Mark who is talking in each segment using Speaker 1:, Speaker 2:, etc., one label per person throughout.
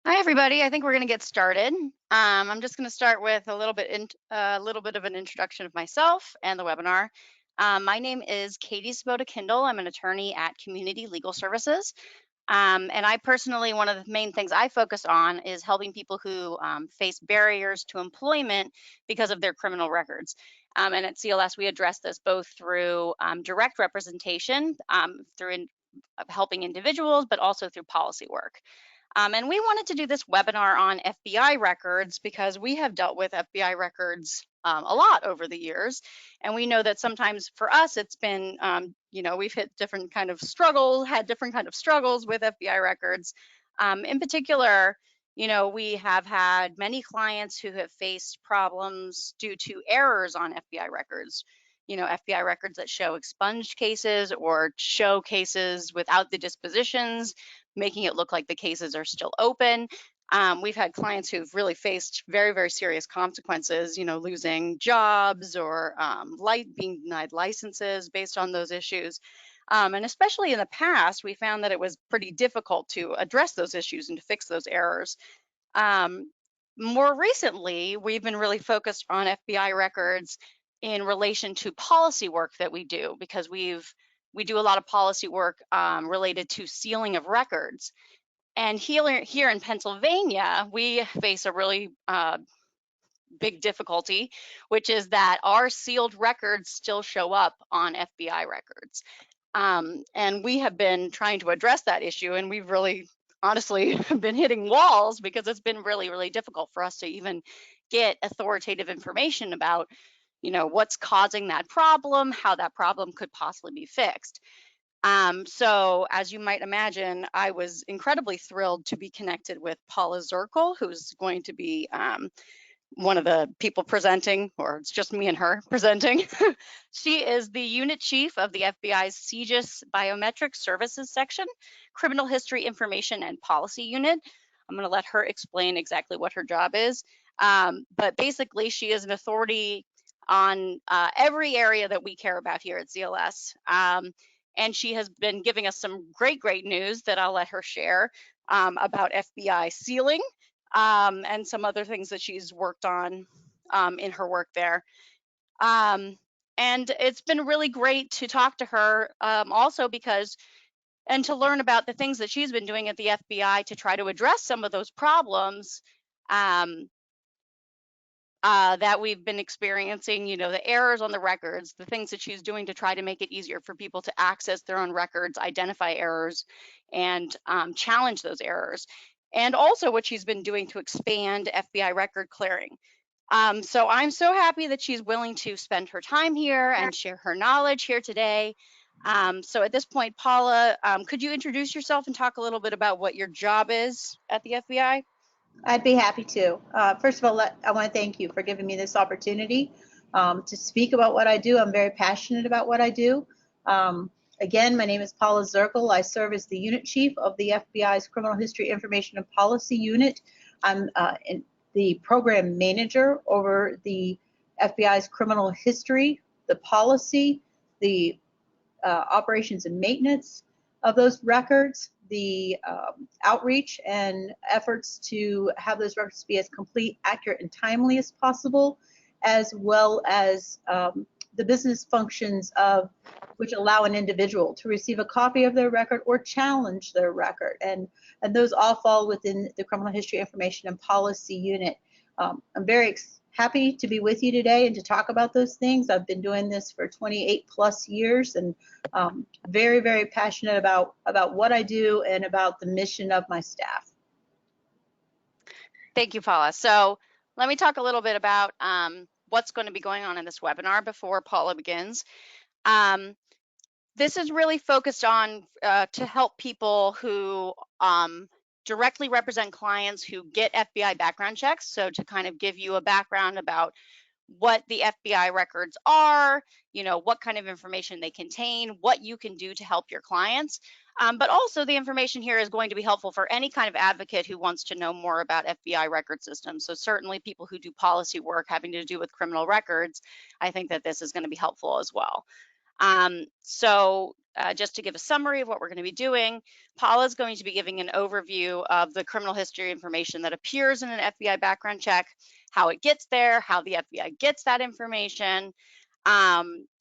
Speaker 1: Hi, everybody. I think we're going to get started. I'm just going to start with a little bit of an introduction of myself and the webinar. My name is Katie Svoboda-Kindle. I'm an attorney at Community Legal Services. And I personally, one of the main things I focus on is helping people who face barriers to employment because of their criminal records. And at CLS, we address this both through direct representation, helping individuals, but also through policy work. And we wanted to do this webinar on FBI records because we have dealt with FBI records a lot over the years. And we know that sometimes for us, it's been, we've hit different kind of struggles, had different kind of struggles with FBI records. In particular, we have had many clients who have faced problems due to errors on FBI records. FBI records that show expunged cases or show cases without the dispositions, making it look like the cases are still open. We've had clients who've really faced very, very serious consequences, losing jobs or being denied licenses based on those issues. And especially in the past, we found that it was pretty difficult to address those issues and to fix those errors. More recently, we've been really focused on FBI records in relation to policy work that we do, because we do a lot of policy work related to sealing of records. And here in Pennsylvania, we face a really big difficulty, which is that our sealed records still show up on FBI records. And we have been trying to address that issue, and we've really honestly been hitting walls because it's been really, really difficult for us to even get authoritative information about, what's causing that problem, how that problem could possibly be fixed. So as you might imagine, I was incredibly thrilled to be connected with Paula Zirkle, who's going to be one of the people presenting, or it's just me and her presenting. She is the unit chief of the FBI's CGIS Biometric Services Section, Criminal History Information and Policy Unit. I'm going to let her explain exactly what her job is. But basically, she is an authority on every area that we care about here at CLS. And she has been giving us some great, great news that I'll let her share about FBI sealing, and some other things that she's worked on in her work there. And it's been really great to talk to her also and to learn about the things that she's been doing at the FBI to try to address some of those problems that we've been experiencing, the errors on the records, the things that she's doing to try to make it easier for people to access their own records, identify errors, and challenge those errors. And also what she's been doing to expand FBI record clearing. So I'm so happy that she's willing to spend her time here and share her knowledge here today. So at this point, Paula, could you introduce yourself and talk a little bit about what your job is at the FBI?
Speaker 2: I'd be happy to. First of all, I want to thank you for giving me this opportunity to speak about what I do. I'm very passionate about what I do. Again, my name is Paula Zirkle. I serve as the unit chief of the FBI's Criminal History Information and Policy Unit. I'm the program manager over the FBI's criminal history, the policy, the operations and maintenance of those records, the outreach and efforts to have those records be as complete, accurate, and timely as possible, as well as the business functions of which allow an individual to receive a copy of their record or challenge their record. And those all fall within the Criminal History Information and Policy Unit. I'm very happy to be with you today and to talk about those things. I've been doing this for 28 plus years, and very, very passionate about what I do and about the mission of my staff.
Speaker 1: Thank you, Paula. So let me talk a little bit about what's going to be going on in this webinar before Paula begins. This is really focused on to help people who directly represent clients who get FBI background checks. So to kind of give you a background about what the FBI records are, what kind of information they contain, what you can do to help your clients. But also the information here is going to be helpful for any kind of advocate who wants to know more about FBI record systems. So certainly people who do policy work having to do with criminal records, I think that this is going to be helpful as well. Just to give a summary of what we're going to be doing, Paula is going to be giving an overview of the criminal history information that appears in an FBI background check, how it gets there, how the FBI gets that information.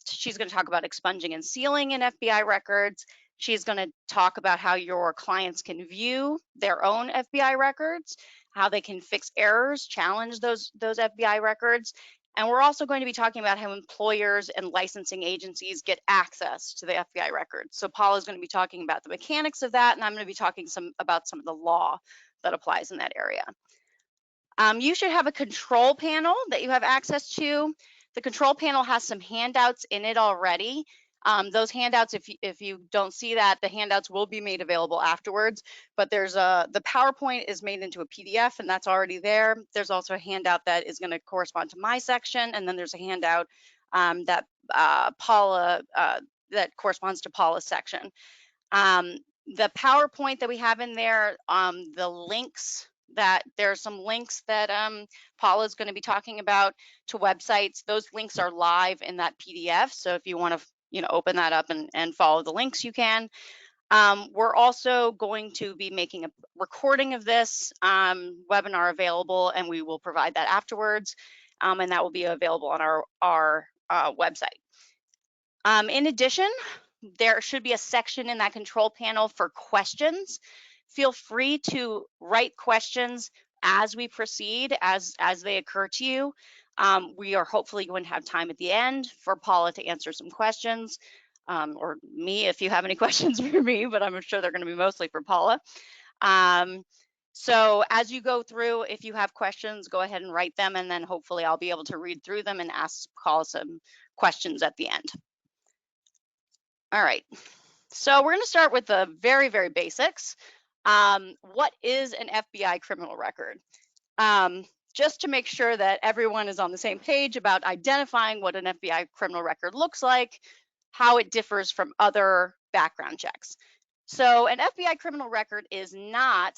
Speaker 1: She's going to talk about expunging and sealing in FBI records. She's going to talk about how your clients can view their own FBI records, how they can fix errors, challenge those FBI records. And we're also going to be talking about how employers and licensing agencies get access to the FBI records. So Paula is going to be talking about the mechanics of that, and I'm going to be talking about some of the law that applies in that area. You should have a control panel that you have access to. The control panel has some handouts in it already. Those handouts, if you don't see that, the handouts will be made available afterwards, but the PowerPoint is made into a PDF and that's already there. There's also a handout that is going to correspond to my section, and then there's a handout that corresponds to Paula's section. The PowerPoint that we have in there, the links, that there are some links that Paula is going to be talking about to websites. Those links are live in that PDF. So if you want to, open that up and follow the links, you can. We're also going to be making a recording of this webinar available, and we will provide that afterwards. And that will be available on our website. In addition, there should be a section in that control panel for questions. Feel free to write questions as we proceed, as they occur to you. We are hopefully going to have time at the end for Paula to answer some questions, or me if you have any questions for me, but I'm sure they're going to be mostly for Paula. So as you go through, if you have questions, go ahead and write them, and then hopefully I'll be able to read through them and ask Paula some questions at the end. All right, so we're going to start with the very, very basics. What is an FBI criminal record? Just to make sure that everyone is on the same page about identifying what an FBI criminal record looks like, how it differs from other background checks. So an FBI criminal record is not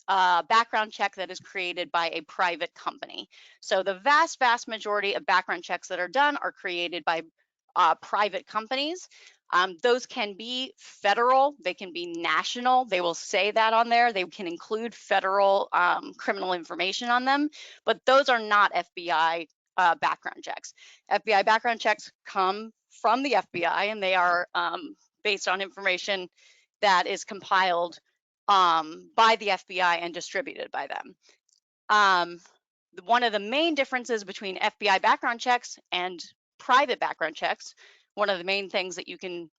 Speaker 1: a background check that is created by a private company. So the vast majority of background checks that are done are created by private companies. Those can be federal, they can be national. They will say that on there. They can include federal criminal information on them, but those are not FBI background checks. FBI background checks come from the FBI, and they are based on information that is compiled by the FBI and distributed by them. One of the main differences between FBI background checks and private background checks, one of the main things that you can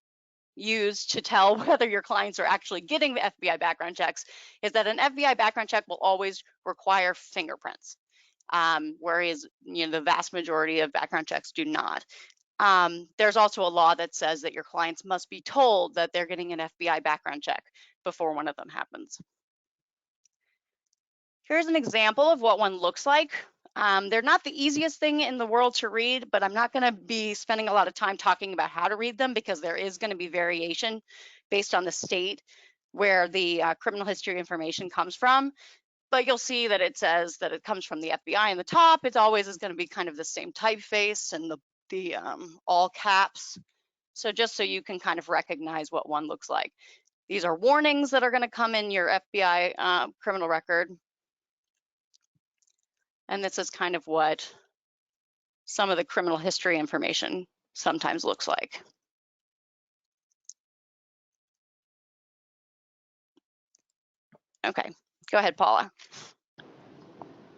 Speaker 1: use to tell whether your clients are actually getting the FBI background checks, is that an FBI background check will always require fingerprints, whereas the vast majority of background checks do not. There's also a law that says that your clients must be told that they're getting an FBI background check before one of them happens. Here's an example of what one looks like. They're not the easiest thing in the world to read, but I'm not going to be spending a lot of time talking about how to read them, because there is going to be variation based on the state where the criminal history information comes from. But you'll see that it says that it comes from the FBI in the top. It always is going to be kind of the same typeface and the all caps. So just so you can kind of recognize what one looks like. These are warnings that are going to come in your FBI criminal record. And this is kind of what some of the criminal history information sometimes looks like. Okay, go ahead, Paula.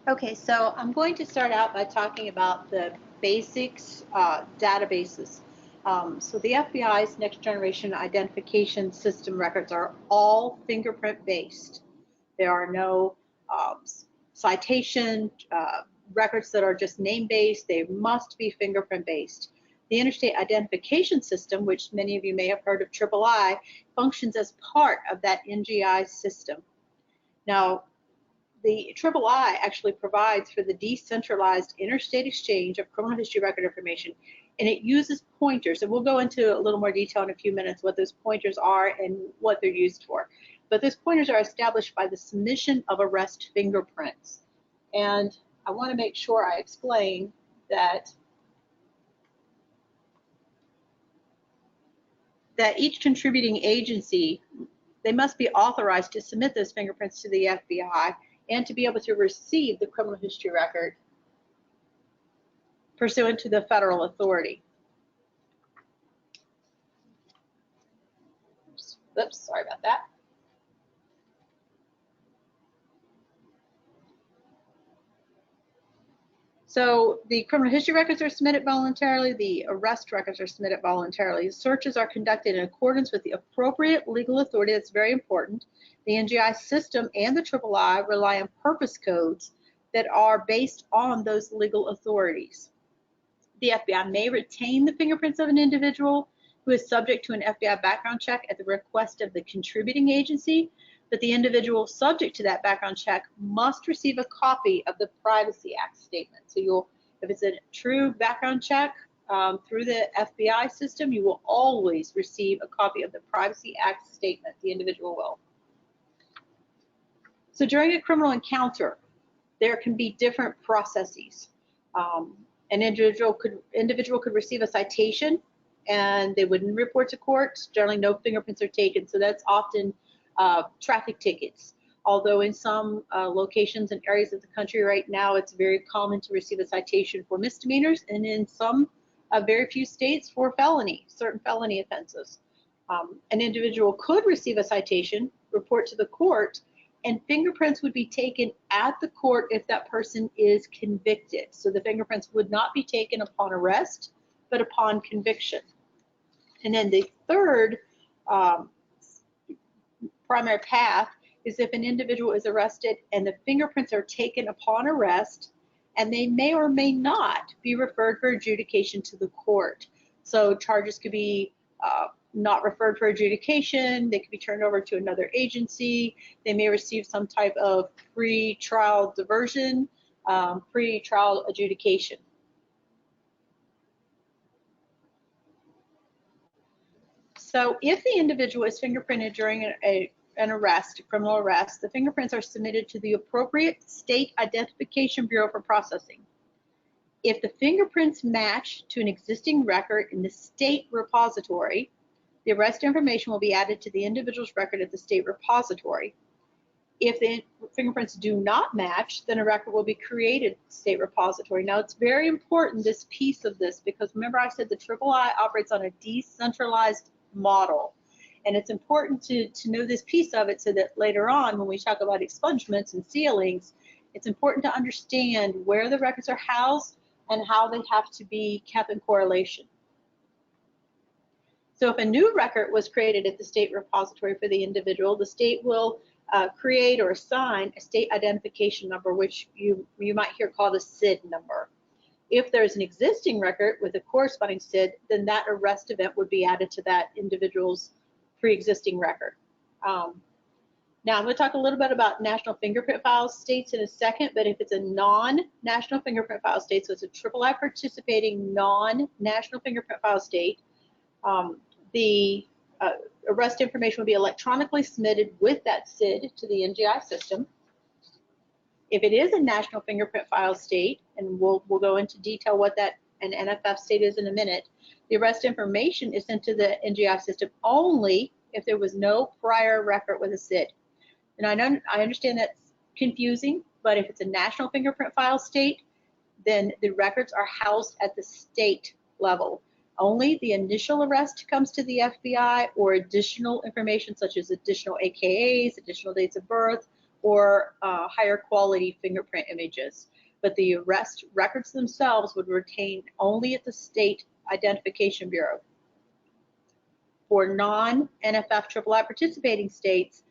Speaker 2: Okay, so I'm going to start out by talking about the basics databases. So the FBI's next generation identification system records are all fingerprint based. There are no citation records that are just name based. They must be fingerprint based. The Interstate Identification System, which many of you may have heard of III, functions as part of that NGI system. Now, the III actually provides for the decentralized interstate exchange of criminal history record information, and it uses pointers, and we'll go into a little more detail in a few minutes what those pointers are and what they're used for. But those pointers are established by the submission of arrest fingerprints. And I want to make sure I explain that that each contributing agency, they must be authorized to submit those fingerprints to the FBI and to be able to receive the criminal history record pursuant to the federal authority. Oops, sorry about that. So the criminal history records are submitted voluntarily, the arrest records are submitted voluntarily. Searches are conducted in accordance with the appropriate legal authority. That's very important. The NGI system and the III rely on purpose codes that are based on those legal authorities. The FBI may retain the fingerprints of an individual who is subject to an FBI background check at the request of the contributing agency, but the individual subject to that background check must receive a copy of the Privacy Act statement. So if it's a true background check through the FBI system, you will always receive a copy of the Privacy Act statement, the individual will. So during a criminal encounter, there can be different processes. An individual could receive a citation and they wouldn't report to court. Generally, no fingerprints are taken, so that's often traffic tickets. Although in some locations and areas of the country right now, it's very common to receive a citation for misdemeanors, and in some very few states for certain felony offenses. An individual could receive a citation, report to the court, and fingerprints would be taken at the court if that person is convicted. So the fingerprints would not be taken upon arrest, but upon conviction. And then the third primary path is if an individual is arrested and the fingerprints are taken upon arrest, and they may or may not be referred for adjudication to the court. So charges could be not referred for adjudication, they could be turned over to another agency, they may receive some type of pre-trial diversion, pre-trial adjudication. So if the individual is fingerprinted during an arrest, a criminal arrest, the fingerprints are submitted to the appropriate state identification bureau for processing. If the fingerprints match to an existing record in the state repository, the arrest information will be added to the individual's record at the state repository. If the fingerprints do not match, then a record will be created at the state repository. Now, it's very important, this piece of this, because remember I said the III operates on a decentralized model. And it's important to know this piece of it so that later on, when we talk about expungements and sealings, it's important to understand where the records are housed and how they have to be kept in correlation. So if a new record was created at the state repository for the individual, the state will create or assign a state identification number, which you might hear called a SID number. If there's an existing record with a corresponding SID, then that arrest event would be added to that individual's pre-existing record. Now I'm going to talk a little bit about national fingerprint file states in a second, but if it's a non-national fingerprint file state, so it's a III participating non-national fingerprint file state, the arrest information will be electronically submitted with that SID to the NGI system. If it is a national fingerprint file state, and we'll go into detail what that an NFF state is in a minute, the arrest information is sent to the NGI system only if there was no prior record with a SID. And I understand that's confusing, but if it's a national fingerprint file state, then the records are housed at the state level. Only the initial arrest comes to the FBI, or additional information such as additional AKAs, additional dates of birth, or higher quality fingerprint images. But the arrest records themselves would retain only at the state identification bureau. For non-NFF III participating states,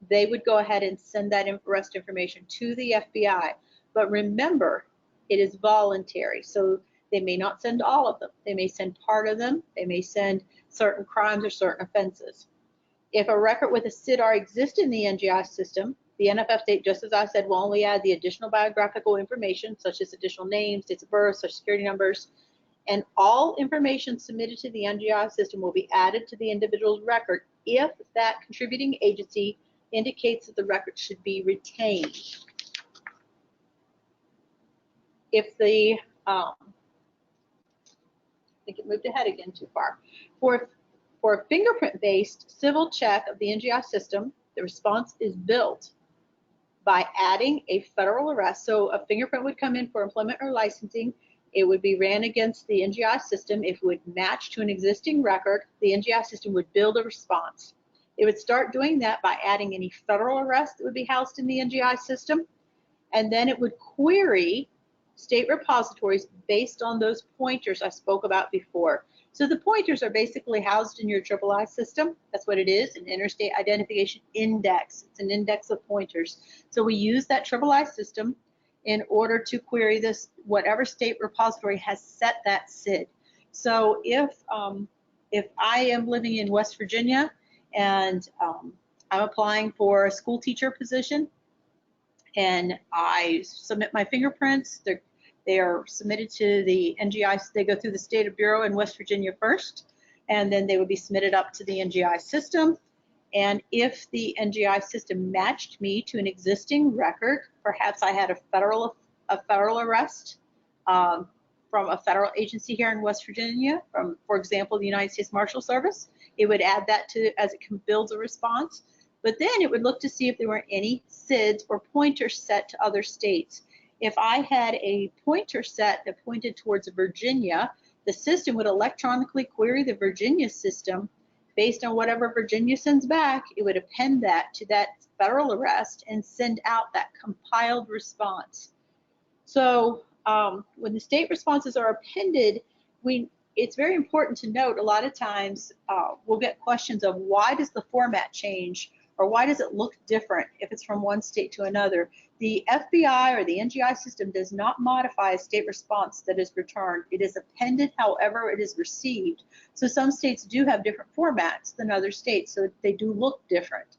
Speaker 2: they would go ahead and send that arrest information to the FBI. But remember, it is voluntary. So they may not send all of them. They may send part of them. They may send certain crimes or certain offenses. If a record with a SIDR exists in the NGI system, the NFF state, just as I said, will only add the additional biographical information, such as additional names, dates of birth, social security numbers, and all information submitted to the NGI system will be added to the individual's record if that contributing agency indicates that the record should be retained. If the I think it moved ahead again too far. For For a fingerprint-based civil check of the NGI system, the response is built by adding a federal arrest. So a fingerprint would come in for employment or licensing. It would be ran against the NGI system. If it would match to an existing record, the NGI system would build a response. It would start doing that by adding any federal arrest that would be housed in the NGI system, and then it would query state repositories based on those pointers I spoke about before. So the pointers are basically housed in your III system. That's what it is, an interstate identification index. It's an index of pointers. So we use that III system in order to query this, whatever state repository has set that SID. So if I am living in West Virginia and I'm applying for a school teacher position, and I submit my fingerprints, they are submitted to the NGI. They go through the State Bureau in West Virginia first, and then they would be submitted up to the NGI system. And if the NGI system matched me to an existing record, perhaps I had a federal arrest from a federal agency here in West Virginia, from, for example, the United States Marshal Service, it would add that to as it builds a response. But then it would look to see if there were any SIDs or pointers set to other states. If I had a pointer set that pointed towards Virginia, the system would electronically query the Virginia system. Based on whatever Virginia sends back, it would append that to that federal arrest and send out that compiled response. So when the state responses are appended, it's very important to note a lot of times we'll get questions of why does the format change, or why does it look different if it's from one state to another. The FBI or the NGI system does not modify a state response that is returned. It is appended however it is received. So some states do have different formats than other states, so they do look different.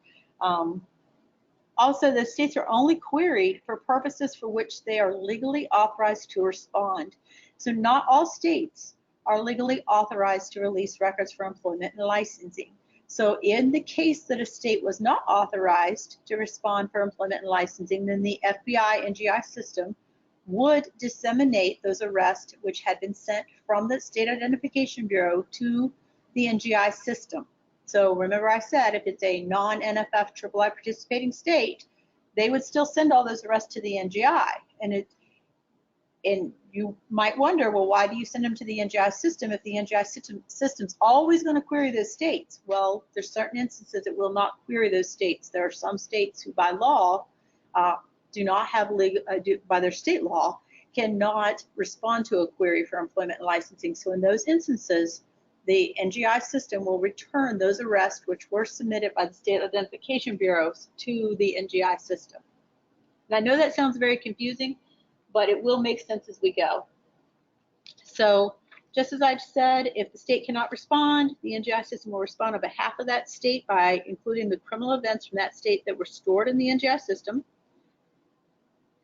Speaker 2: Also, the states are only queried for purposes for which they are legally authorized to respond. So not all states are legally authorized to release records for employment and licensing. So in the case that a state was not authorized to respond for employment and licensing, then the FBI NGI system would disseminate those arrests which had been sent from the State Identification Bureau to the NGI system. So remember I said if it's a non-NFF III participating state, they would still send all those arrests to the NGI. And you might wonder, well, why do you send them to the NGI system if the NGI system's always going to query those states? Well, there's certain instances it will not query those states. There are some states who by law do not have legal, by their state law, cannot respond to a query for employment and licensing. So in those instances, the NGI system will return those arrests which were submitted by the State Identification Bureaus to the NGI system. And I know that sounds very confusing, but it will make sense as we go. So just as I've said, if the state cannot respond, the NGI system will respond on behalf of that state by including the criminal events from that state that were stored in the NGI system.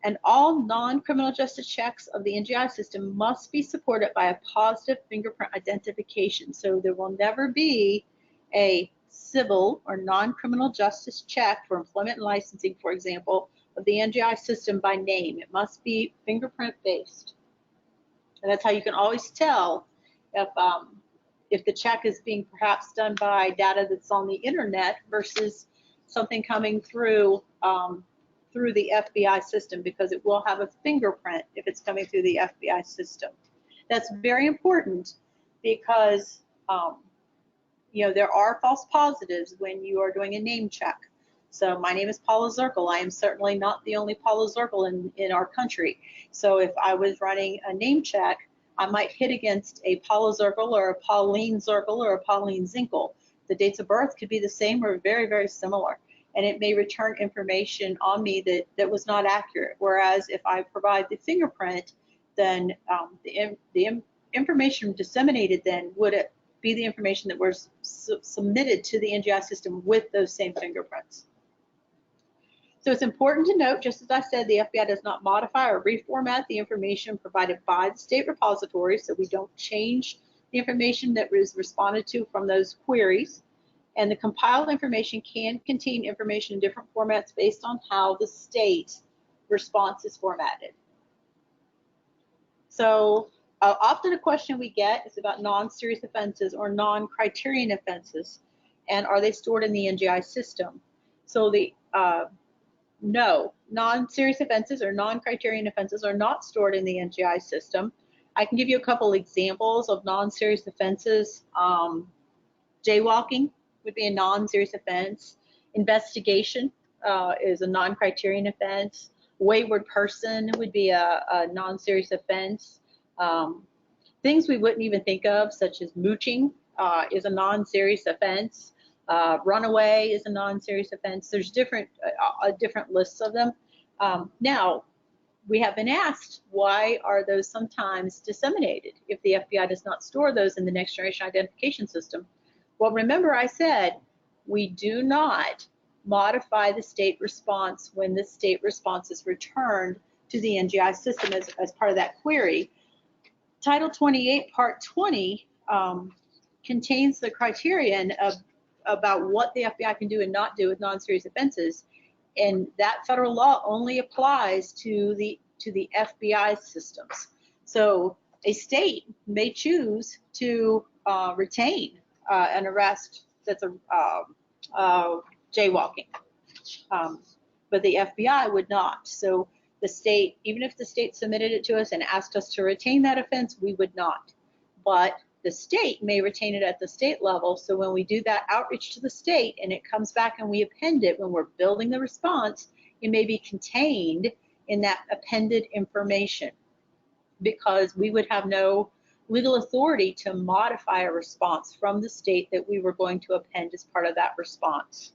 Speaker 2: And all non-criminal justice checks of the NGI system must be supported by a positive fingerprint identification. So there will never be a civil or non-criminal justice check for employment and licensing, for example, of the NGI system by name. It must be fingerprint based. And that's how you can always tell if the check is being perhaps done by data that's on the internet versus something coming through the FBI system, because it will have a fingerprint if it's coming through the FBI system. That's very important because there are false positives when you are doing a name check. So my name is Paula Zirkle. I am certainly not the only Paula Zirkle in our country. So if I was running a name check, I might hit against a Paula Zirkle or a Pauline Zirkle or a Pauline Zinkle. The dates of birth could be the same or very, very similar. And it may return information on me that was not accurate. Whereas if I provide the fingerprint, then the information disseminated then would be the information that was submitted to the NGI system with those same fingerprints. So it's important to note, just as I said, the FBI does not modify or reformat the information provided by the state repository, so we don't change the information that was responded to from those queries. And the compiled information can contain information in different formats based on how the state response is formatted. So Often a question we get is about non-serious offenses or non-criterion offenses, and are they stored in the NGI system? So no, non-serious offenses or non-criterion offenses are not stored in the NGI system. I can give you a couple examples of non-serious offenses. Jaywalking would be a non-serious offense. Investigation is a non-criterion offense. Wayward person would be a non-serious offense. Things we wouldn't even think of, such as mooching, is a non-serious offense. Runaway is a non-serious offense. There's different lists of them. Now, we have been asked, why are those sometimes disseminated if the FBI does not store those in the next generation identification system? Well, remember I said we do not modify the state response when the state response is returned to the NGI system as part of that query. Title 28, Part 20 contains the criterion about what the FBI can do and not do with non-serious offenses, and that federal law only applies to the FBI systems. So a state may choose to retain an arrest that's jaywalking, but the FBI would not. So the state, even if the state submitted it to us and asked us to retain that offense, we would not. But the state may retain it at the state level. So when we do that outreach to the state and it comes back and we append it when we're building the response, it may be contained in that appended information, because we would have no legal authority to modify a response from the state that we were going to append as part of that response.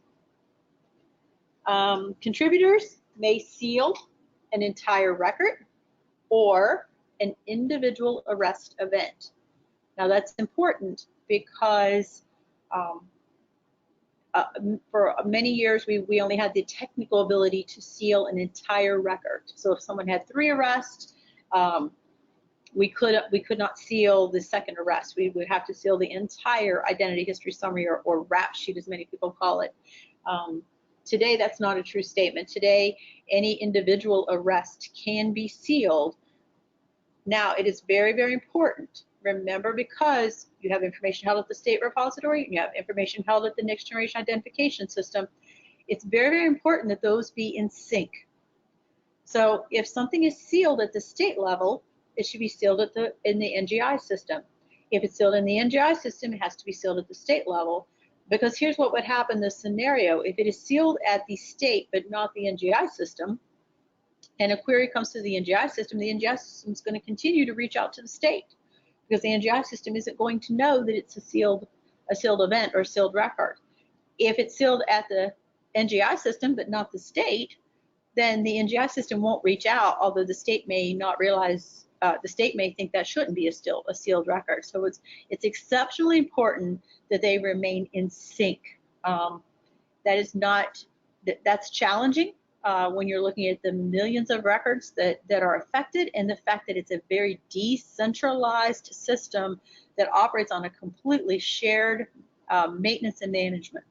Speaker 2: Contributors may seal an entire record or an individual arrest event. Now that's important because for many years we only had the technical ability to seal an entire record. So if someone had 3 arrests, we could not seal the second arrest. We would have to seal the entire identity history summary or rap sheet, as many people call it. Today, that's not a true statement. Today, any individual arrest can be sealed. Now, it is very, very important. Remember, because you have information held at the state repository, and you have information held at the next generation identification system, it's very, very important that those be in sync. So if something is sealed at the state level, it should be sealed in the NGI system. If it's sealed in the NGI system, it has to be sealed at the state level. Because here's what would happen in this scenario. If it is sealed at the state but not the NGI system, and a query comes to the NGI system is going to continue to reach out to the state, because the NGI system isn't going to know that it's a sealed event or a sealed record. If it's sealed at the NGI system but not the state, then the NGI system won't reach out, although the state may not realize, the state may think that shouldn't be a sealed record. So it's exceptionally important that they remain in sync. That's challenging when you're looking at the millions of records that are affected, and the fact that it's a very decentralized system that operates on a completely shared maintenance and management.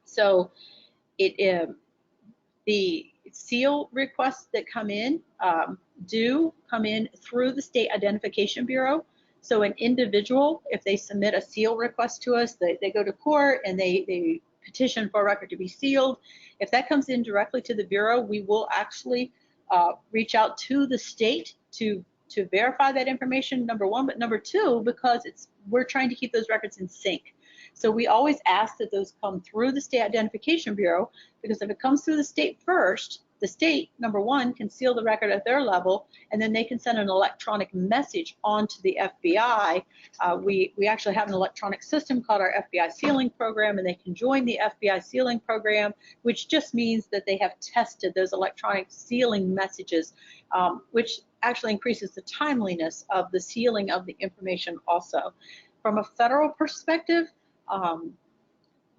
Speaker 2: So the seal requests that come in do come in through the State Identification Bureau. So an individual, if they submit a seal request to us, they go to court and they petition for a record to be sealed. If that comes in directly to the Bureau, we will actually reach out to the state to verify that information, number one, but number two, because we're trying to keep those records in sync. So we always ask that those come through the State Identification Bureau, because if it comes through the state first, the state, number one, can seal the record at their level, and then they can send an electronic message on to the FBI. We actually have an electronic system called our FBI sealing program, and they can join the FBI sealing program, which just means that they have tested those electronic sealing messages, which actually increases the timeliness of the sealing of the information also. From a federal perspective,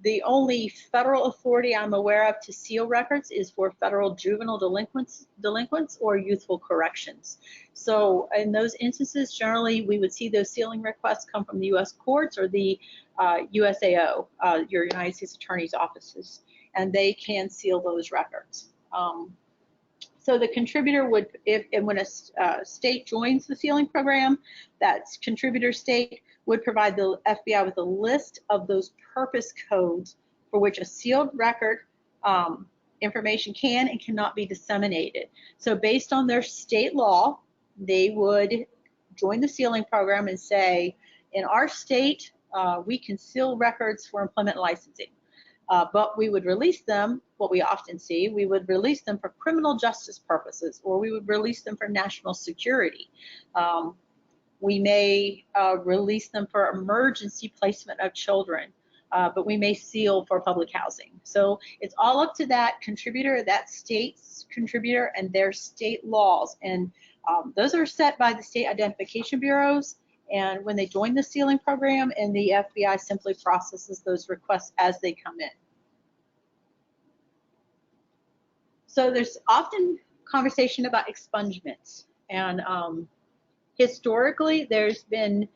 Speaker 2: the only federal authority I'm aware of to seal records is for federal juvenile delinquents or youthful corrections. So in those instances, generally we would see those sealing requests come from the U.S. courts or the USAO, your United States Attorney's offices, and they can seal those records. So So the contributor would, when a state joins the sealing program, that contributor state would provide the FBI with a list of those purpose codes for which a sealed record information can and cannot be disseminated. So based on their state law, they would join the sealing program and say, in our state, we can seal records for employment licensing. But we would release them, what we often see, we would release them for criminal justice purposes, or we would release them for national security. We may release them for emergency placement of children, but we may seal for public housing. So it's all up to that contributor, that state's contributor, and their state laws. And those are set by the state identification bureaus. And when they join the sealing program, and the FBI simply processes those requests as they come in. So there's often conversation about expungements, and historically there's been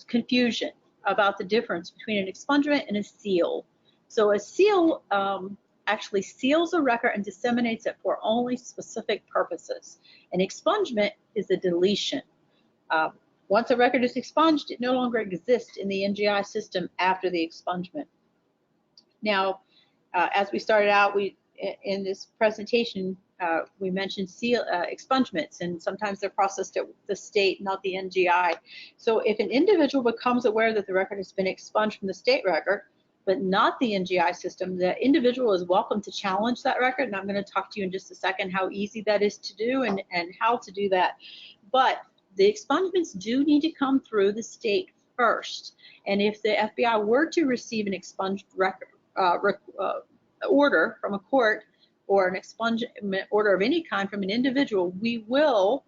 Speaker 2: confusion about the difference between an expungement and a seal. So a seal actually seals a record and disseminates it for only specific purposes. An expungement is a deletion. Once a record is expunged, it no longer exists in the NGI system after the expungement. Now, as we started out, in this presentation, we mentioned expungements, and sometimes they're processed at the state, not the NGI. So if an individual becomes aware that the record has been expunged from the state record, but not the NGI system, the individual is welcome to challenge that record, and I'm going to talk to you in just a second how easy that is to do and how to do that. But the expungements do need to come through the state first. And if the FBI were to receive an expunged record, order from a court, or an expungement order of any kind from an individual, we will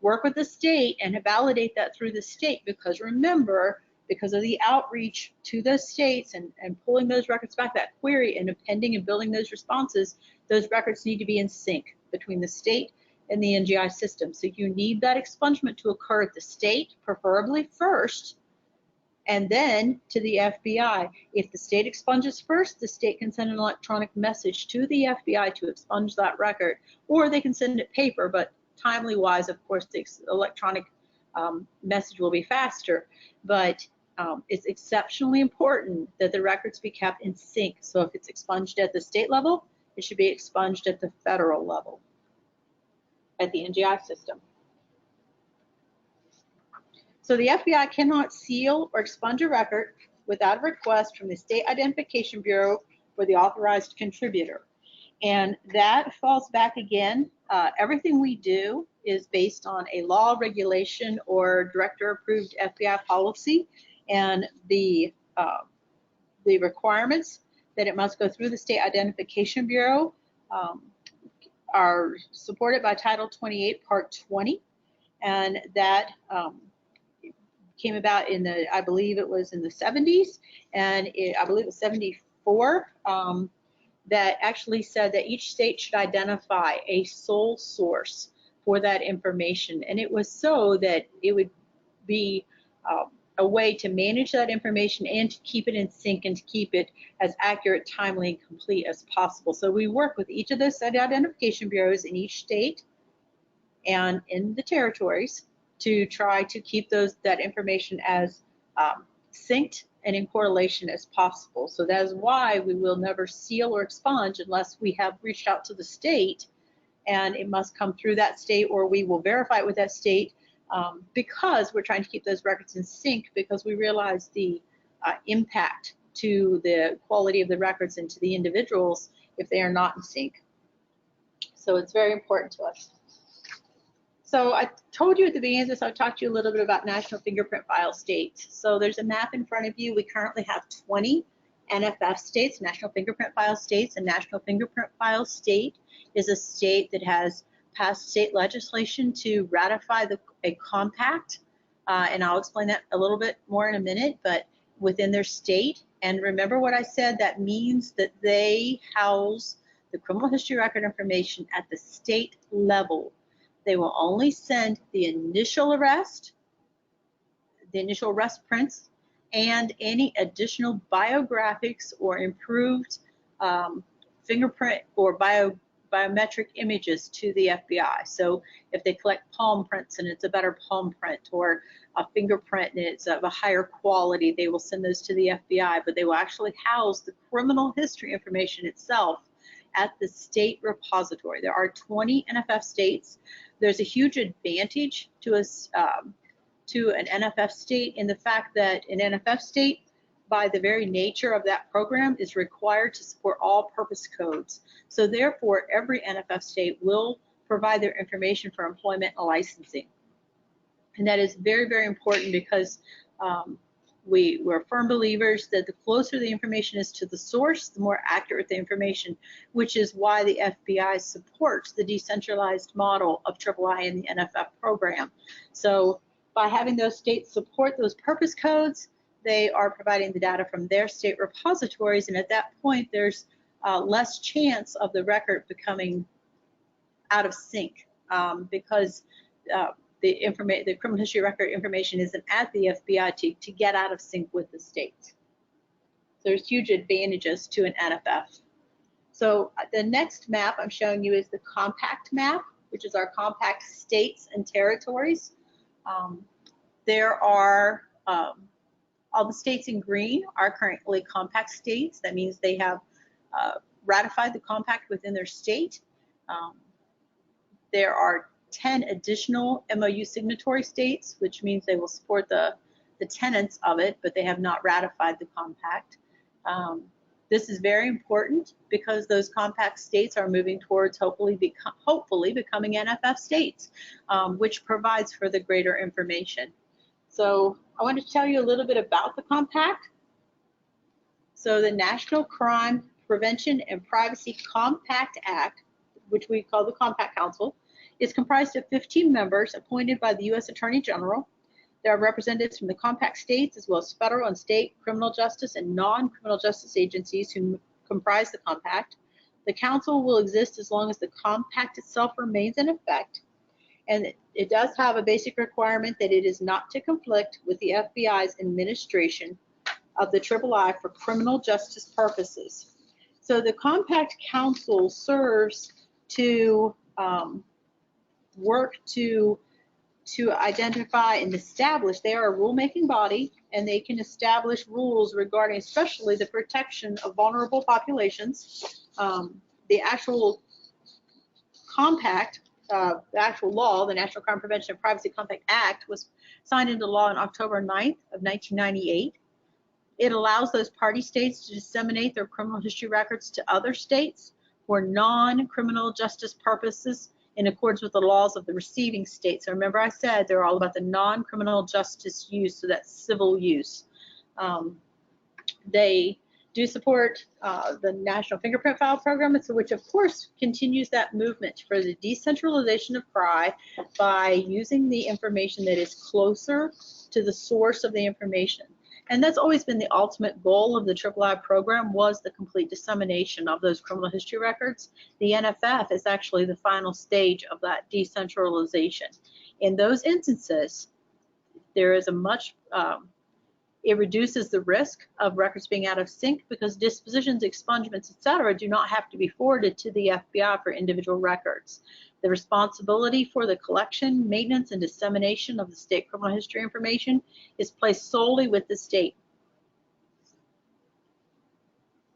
Speaker 2: work with the state and validate that through the state, because remember, because of the outreach to those states and pulling those records back, that query and appending and building those responses, those records need to be in sync between the state and the NGI system. So you need that expungement to occur at the state, preferably first, and then to the FBI. If the state expunges first, the state can send an electronic message to the FBI to expunge that record, or they can send it paper, but timely wise, of course, the electronic message will be faster. But it's exceptionally important that the records be kept in sync. So if it's expunged at the state level, it should be expunged at the federal level, at the NGI system. So the FBI cannot seal or expunge a record without a request from the State Identification Bureau for the authorized contributor. And that falls back again. Everything we do is based on a law, regulation, or director-approved FBI policy, and the requirements that it must go through the State Identification Bureau are supported by Title 28, Part 20, and that came about in the, I believe it was in the 70s, and I believe it was 74, that actually said that each state should identify a sole source for that information. And it was so that it would be a way to manage that information and to keep it in sync and to keep it as accurate, timely, and complete as possible. So we work with each of those state identification bureaus in each state and in the territories to try to keep that information as synced and in correlation as possible. So that is why we will never seal or expunge unless we have reached out to the state, and it must come through that state, or we will verify it with that state, because we're trying to keep those records in sync, because we realize the impact to the quality of the records and to the individuals if they are not in sync. So it's very important to us. So I told you at the beginning of this, I talked to you a little bit about National Fingerprint File states. So there's a map in front of you. We currently have 20 NFF states, National Fingerprint File states. A National Fingerprint File state is a state that has passed state legislation to ratify a compact, and I'll explain that a little bit more in a minute, but within their state. And remember what I said, that means that they house the criminal history record information at the state level. They will only send the initial arrest prints, and any additional biographics or improved fingerprint or biometric images to the FBI. So if they collect palm prints and it's a better palm print, or a fingerprint and it's of a higher quality, they will send those to the FBI, but they will actually house the criminal history information itself at the state repository. There are 20 NFF states. There's a huge advantage to us to an NFF state in the fact that an NFF state, by the very nature of that program, is required to support all purpose codes. So therefore, every NFF state will provide their information for employment and licensing. And that is very, very important because we're firm believers that the closer the information is to the source, the more accurate the information, which is why the FBI supports the decentralized model of III in the NFF program. So by having those states support those purpose codes, they are providing the data from their state repositories, and at that point there's less chance of the record becoming out of sync because the criminal history record information isn't at the FBI to get out of sync with the state. So there's huge advantages to an NFF. So the next map I'm showing you is the compact map, which is our compact states and territories. There are all the states in green are currently compact states. That means they have ratified the compact within their state. There are 10 additional MOU signatory states, which means they will support the tenets of it, but they have not ratified the compact. This is very important because those compact states are moving towards hopefully becoming NFF states, which provides for the greater information. So I want to tell you a little bit about the compact. So the National Crime Prevention and Privacy Compact Act, which we call the Compact Council, is comprised of 15 members appointed by the U.S. Attorney General. There are representatives from the compact states as well as federal and state criminal justice and non-criminal justice agencies who comprise the compact. The council will exist as long as the compact itself remains in effect, and it does have a basic requirement that it is not to conflict with the FBI's administration of the III for criminal justice purposes. So the compact council serves to work to identify and establish. They are a rulemaking body, and they can establish rules regarding especially the protection of vulnerable populations. The actual compact, the actual law, the National Crime Prevention and Privacy Compact Act, was signed into law on October 9th of 1998. It allows those party states to disseminate their criminal history records to other states for non-criminal justice purposes in accordance with the laws of the receiving state. So remember I said they're all about the non-criminal justice use, so that's civil use. They do support the National Fingerprint File Program, so which of course continues that movement for the decentralization of CRI by using the information that is closer to the source of the information. And that's always been the ultimate goal of the III program, was the complete dissemination of those criminal history records. The NFF is actually the final stage of that decentralization. In those instances, there is a much, it reduces the risk of records being out of sync because dispositions, expungements, etc., do not have to be forwarded to the FBI for individual records. The responsibility for the collection, maintenance, and dissemination of the state criminal history information is placed solely with the state.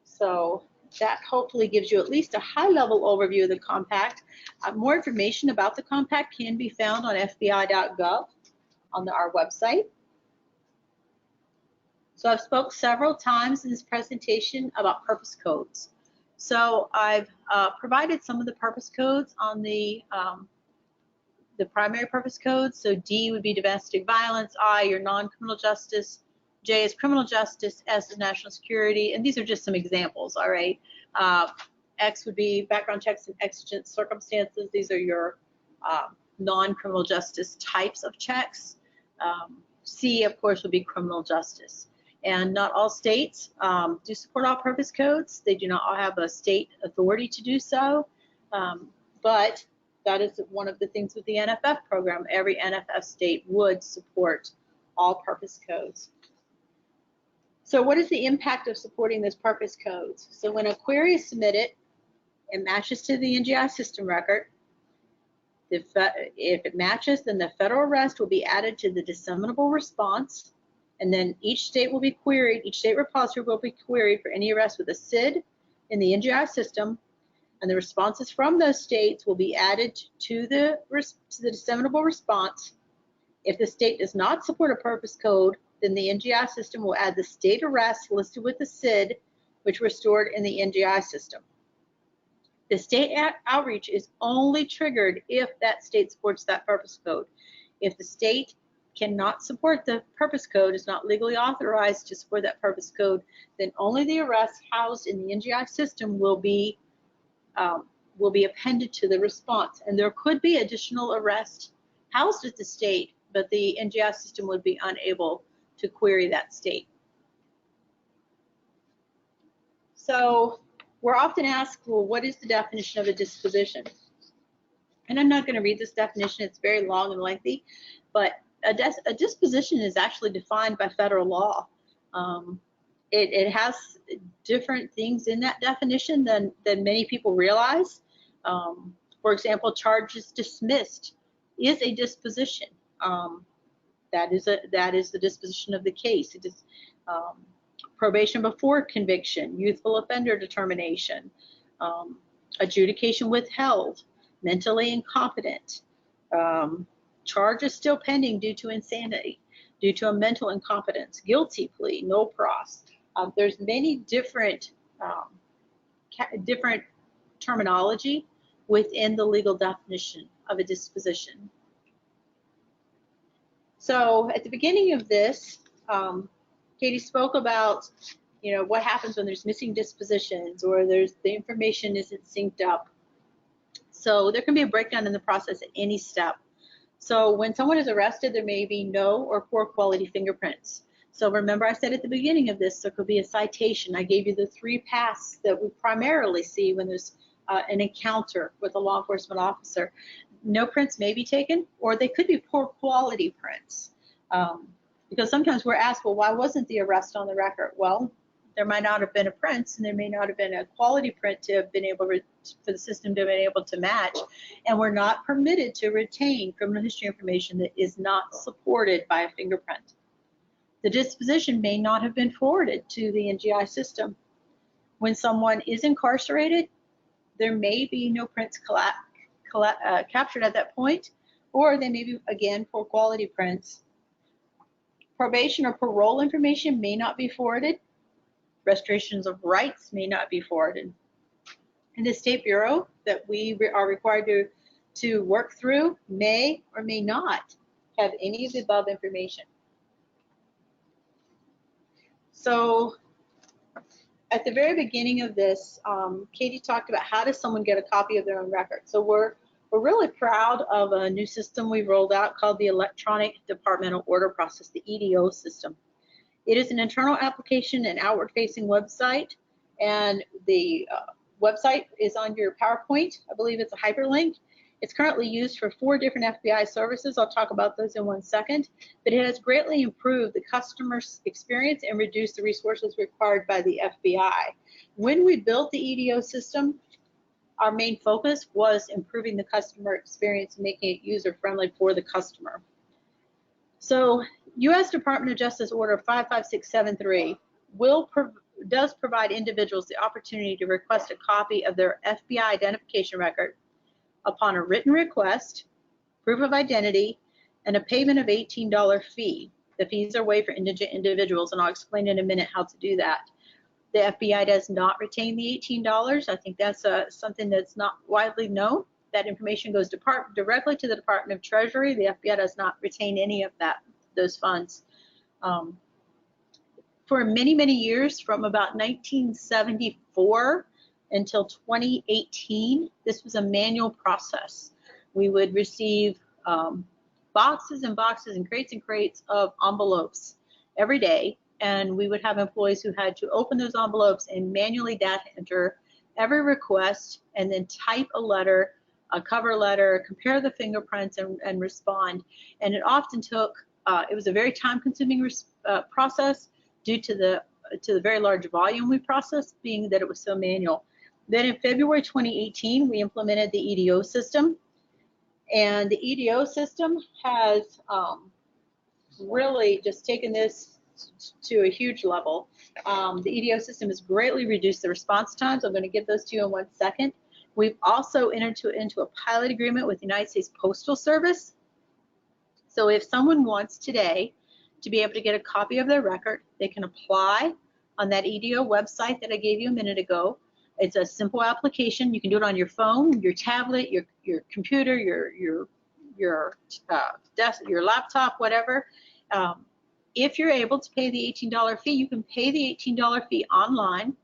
Speaker 2: So that hopefully gives you at least a high-level overview of the compact. More information about the compact can be found on fbi.gov on our website. So I've spoke several times in this presentation about purpose codes. So I've provided some of the purpose codes on the primary purpose codes. So D would be domestic violence, I, your non-criminal justice, J is criminal justice, S is national security, and these are just some examples, all right? X would be background checks and exigent circumstances. These are your non-criminal justice types of checks. C, of course, would be criminal justice. And not all states do support all purpose codes. They do not all have a state authority to do so, but that is one of the things with the NFF program. Every NFF state would support all purpose codes. So what is the impact of supporting those purpose codes? So when a query is submitted it matches to the NGI system record. If it matches, then the federal arrest will be added to the disseminable response, and then each state will be queried, each state repository will be queried for any arrest with a SID in the NGI system, and the responses from those states will be added to the disseminable response. If the state does not support a purpose code, then the NGI system will add the state arrests listed with the SID, which were stored in the NGI system. The state outreach is only triggered if that state supports that purpose code. If the state cannot support the purpose code, is not legally authorized to support that purpose code, then only the arrests housed in the NGI system will be appended to the response. And there could be additional arrests housed at the state, but the NGI system would be unable to query that state. So we're often asked, well, what is the definition of a disposition? And I'm not going to read this definition, it's very long and lengthy, but a disposition is actually defined by federal law. It has different things in that definition than many people realize. For example, charges dismissed is a disposition. That is the disposition of the case. It is probation before conviction, youthful offender determination, adjudication withheld, mentally incompetent, charges still pending due to insanity, due to a mental incompetence, guilty plea, no pros. There's many different terminology within the legal definition of a disposition. So at the beginning of this, Katie spoke about, what happens when there's missing dispositions or the information isn't synced up. So there can be a breakdown in the process at any step. So when someone is arrested, there may be no or poor quality fingerprints. So remember I said at the beginning of this, there could be a citation. I gave you the 3 paths that we primarily see when there's an encounter with a law enforcement officer. No prints may be taken, or they could be poor quality prints. Because sometimes we're asked, well, why wasn't the arrest on the record? Well, there might not have been a print, and there may not have been a quality print to have been able for the system to have been able to match. And we're not permitted to retain criminal history information that is not supported by a fingerprint. The disposition may not have been forwarded to the NGI system. When someone is incarcerated, there may be no prints captured at that point, or they may be, again, poor quality prints. Probation or parole information may not be forwarded. Restorations of rights may not be forwarded. And the State Bureau that we are required to work through may or may not have any of the above information. So at the very beginning of this, Katie talked about how does someone get a copy of their own record. So we're really proud of a new system we rolled out called the Electronic Departmental Order Process, the EDO system. It is an internal application and outward-facing website, and the website is on your PowerPoint. I believe it's a hyperlink. It's currently used for 4 different FBI services. I'll talk about those in one second, but it has greatly improved the customer's experience and reduced the resources required by the FBI. When we built the EDO system, our main focus was improving the customer experience, making it user-friendly for the customer. So U.S. Department of Justice Order 55673 does provide individuals the opportunity to request a copy of their FBI identification record upon a written request, proof of identity, and a payment of $18 fee. The fees are waived for indigent individuals, and I'll explain in a minute how to do that. The FBI does not retain the $18. I think that's something that's not widely known. That information goes directly to the Department of Treasury. The FBI does not retain any of those funds. For many, many years, from about 1974 until 2018, this was a manual process. We would receive boxes and boxes and crates of envelopes every day, and we would have employees who had to open those envelopes and manually data enter every request and then type a letter, a cover letter, compare the fingerprints, and respond. And it often took, it was a very time-consuming process due to the very large volume we processed, being that it was so manual. Then in February 2018, we implemented the EDO system. And the EDO system has really just taken this to a huge level. The EDO system has greatly reduced the response times. I'm going to give those to you in 1 second. We've also entered into a pilot agreement with the United States Postal Service. So if someone wants today to be able to get a copy of their record, they can apply on that EDO website that I gave you a minute ago. It's a simple application. You can do it on your phone, your tablet, your computer, your desk, your laptop, whatever. If you're able to pay the $18 fee, you can pay the $18 fee online.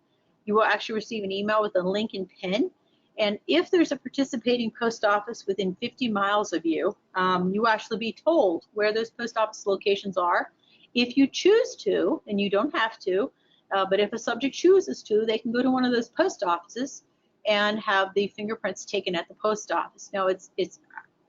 Speaker 2: You will actually receive an email with a link and PIN. And if there's a participating post office within 50 miles of you, you will actually be told where those post office locations are. If you choose to, and you don't have to, but if a subject chooses to, they can go to one of those post offices and have the fingerprints taken at the post office. Now,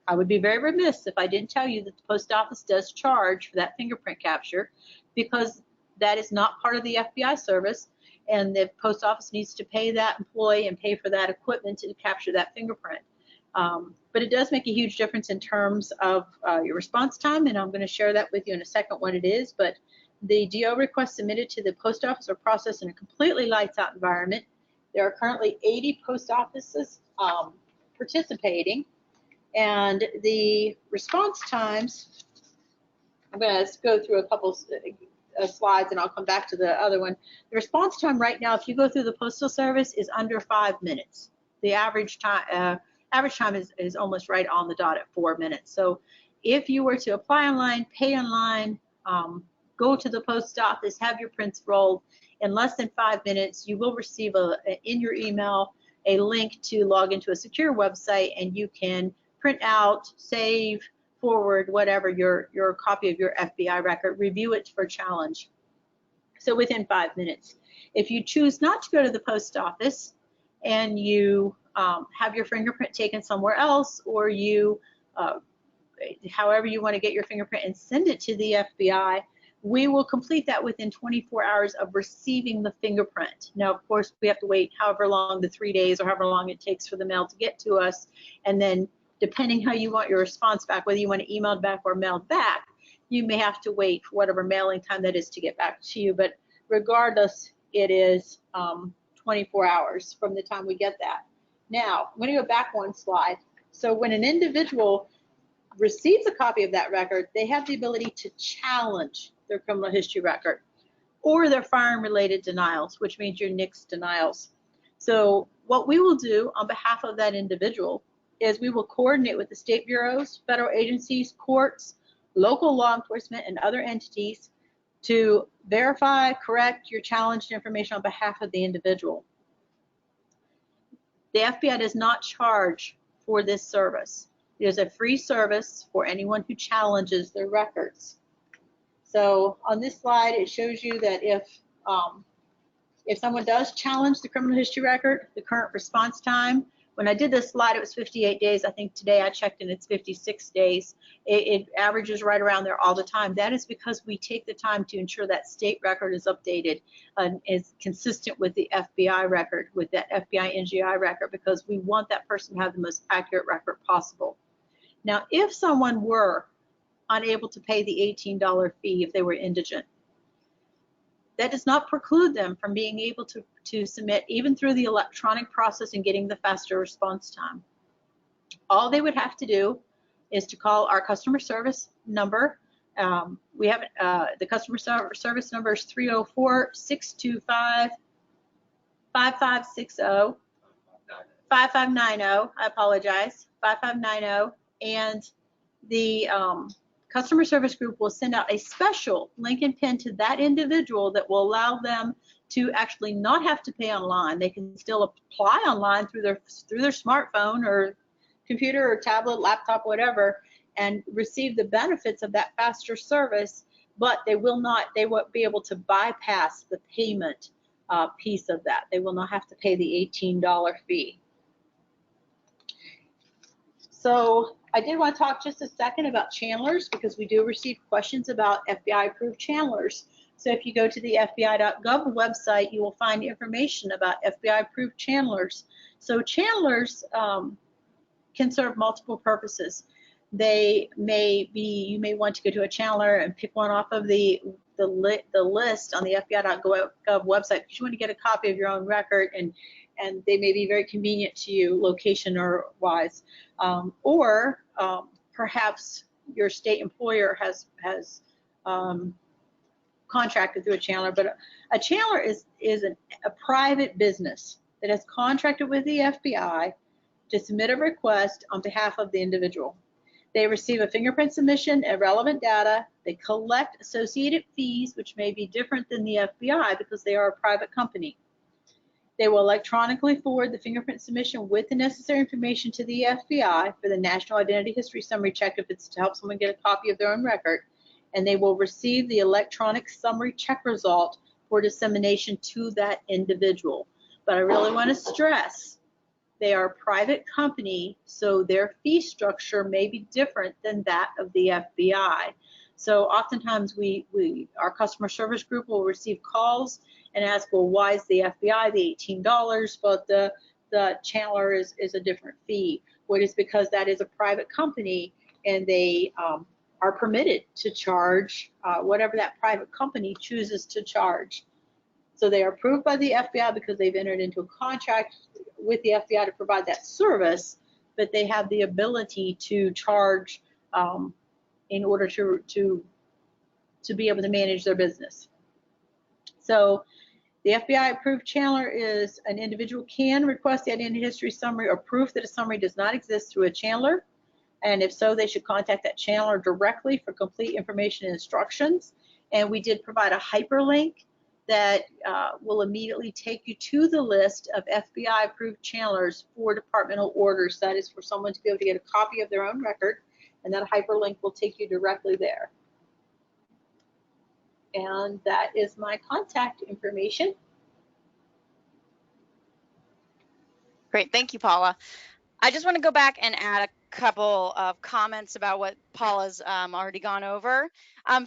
Speaker 2: I would be very remiss if I didn't tell you that the post office does charge for that fingerprint capture, because that is not part of the FBI service, and the post office needs to pay that employee and pay for that equipment to capture that fingerprint. But it does make a huge difference in terms of your response time, and I'm going to share that with you in a second what it is. But the DO requests submitted to the post office are processed in a completely lights out environment. There are currently 80 post offices participating, and the response times, I'm going to go through a couple slides and I'll come back to the other one. The response time right now, if you go through the Postal Service, is under 5 minutes. The average time is almost right on the dot at 4 minutes. So if you were to apply online, pay online, go to the post office, have your prints rolled, in less than 5 minutes, you will receive in your email a link to log into a secure website, and you can print out, save, forward, whatever, your copy of your FBI record, review it for challenge. So within 5 minutes. If you choose not to go to the post office and you have your fingerprint taken somewhere else, or you, however you want to get your fingerprint and send it to the FBI, we will complete that within 24 hours of receiving the fingerprint. Now, of course, we have to wait however long, the 3 days or however long it takes for the mail to get to us, and then depending how you want your response back, whether you want it emailed back or mailed back, you may have to wait for whatever mailing time that is to get back to you. But regardless, it is 24 hours from the time we get that. Now, I'm going to go back one slide. So when an individual receives a copy of that record, they have the ability to challenge their criminal history record or their firearm-related denials, which means your NICS denials. So what we will do on behalf of that individual is we will coordinate with the state bureaus, federal agencies, courts, local law enforcement, and other entities to verify, correct your challenged information on behalf of the individual. The FBI does not charge for this service. It is a free service for anyone who challenges their records. So on this slide, it shows you that if someone does challenge the criminal history record, the current response time, when I did this slide, it was 58 days. I think today I checked and it's 56 days. It averages right around there all the time. That is because we take the time to ensure that state record is updated and is consistent with the FBI record, with that FBI NGI record, because we want that person to have the most accurate record possible. Now, if someone were unable to pay the $18 fee if they were indigent, that does not preclude them from being able to submit even through the electronic process and getting the faster response time. All they would have to do is to call our customer service number. We have the customer service number is 304-625-5560, 5590, I apologize, 5590, and the customer service group will send out a special link and pin to that individual that will allow them to actually not have to pay online. They can still apply online through their smartphone or computer or tablet, laptop, whatever, and receive the benefits of that faster service, but they won't be able to bypass the payment piece of that. They will not have to pay the $18 fee. So I did want to talk just a second about channelers, because we do receive questions about FBI approved channelers. So if you go to the FBI.gov website, you will find information about FBI-approved channelers. So channelers can serve multiple purposes. They may be, you may want to go to a channeler and pick one off of the list on the FBI.gov website because you want to get a copy of your own record, and they may be very convenient to you location or wise. Or perhaps your state employer has contracted through a channeler, but a channeler is a private business that has contracted with the FBI to submit a request on behalf of the individual. They receive a fingerprint submission and relevant data. They collect associated fees, which may be different than the FBI because they are a private company. They will electronically forward the fingerprint submission with the necessary information to the FBI for the National Identity History Summary Check if it's to help someone get a copy of their own record. And they will receive the electronic summary check result for dissemination to that individual. But I really want to stress, they are a private company, so their fee structure may be different than that of the FBI. So oftentimes our customer service group will receive calls and ask, well, why is the FBI the $18, but the channeler is a different fee? Well, it's because that is a private company, and they are permitted to charge whatever that private company chooses to charge. So they are approved by the FBI because they've entered into a contract with the FBI to provide that service, but they have the ability to charge in order to be able to manage their business. So the FBI approved channeler is an individual can request the identity history summary or proof that a summary does not exist through a channeler. And if so, they should contact that channeler directly for complete information and instructions. And we did provide a hyperlink that will immediately take you to the list of FBI approved channelers for departmental orders. That is for someone to be able to get a copy of their own record, and that hyperlink will take you directly there. And that is my contact information.
Speaker 1: Great, thank you, Paula. I just want to go back and add a couple of comments about what Paula's already gone over.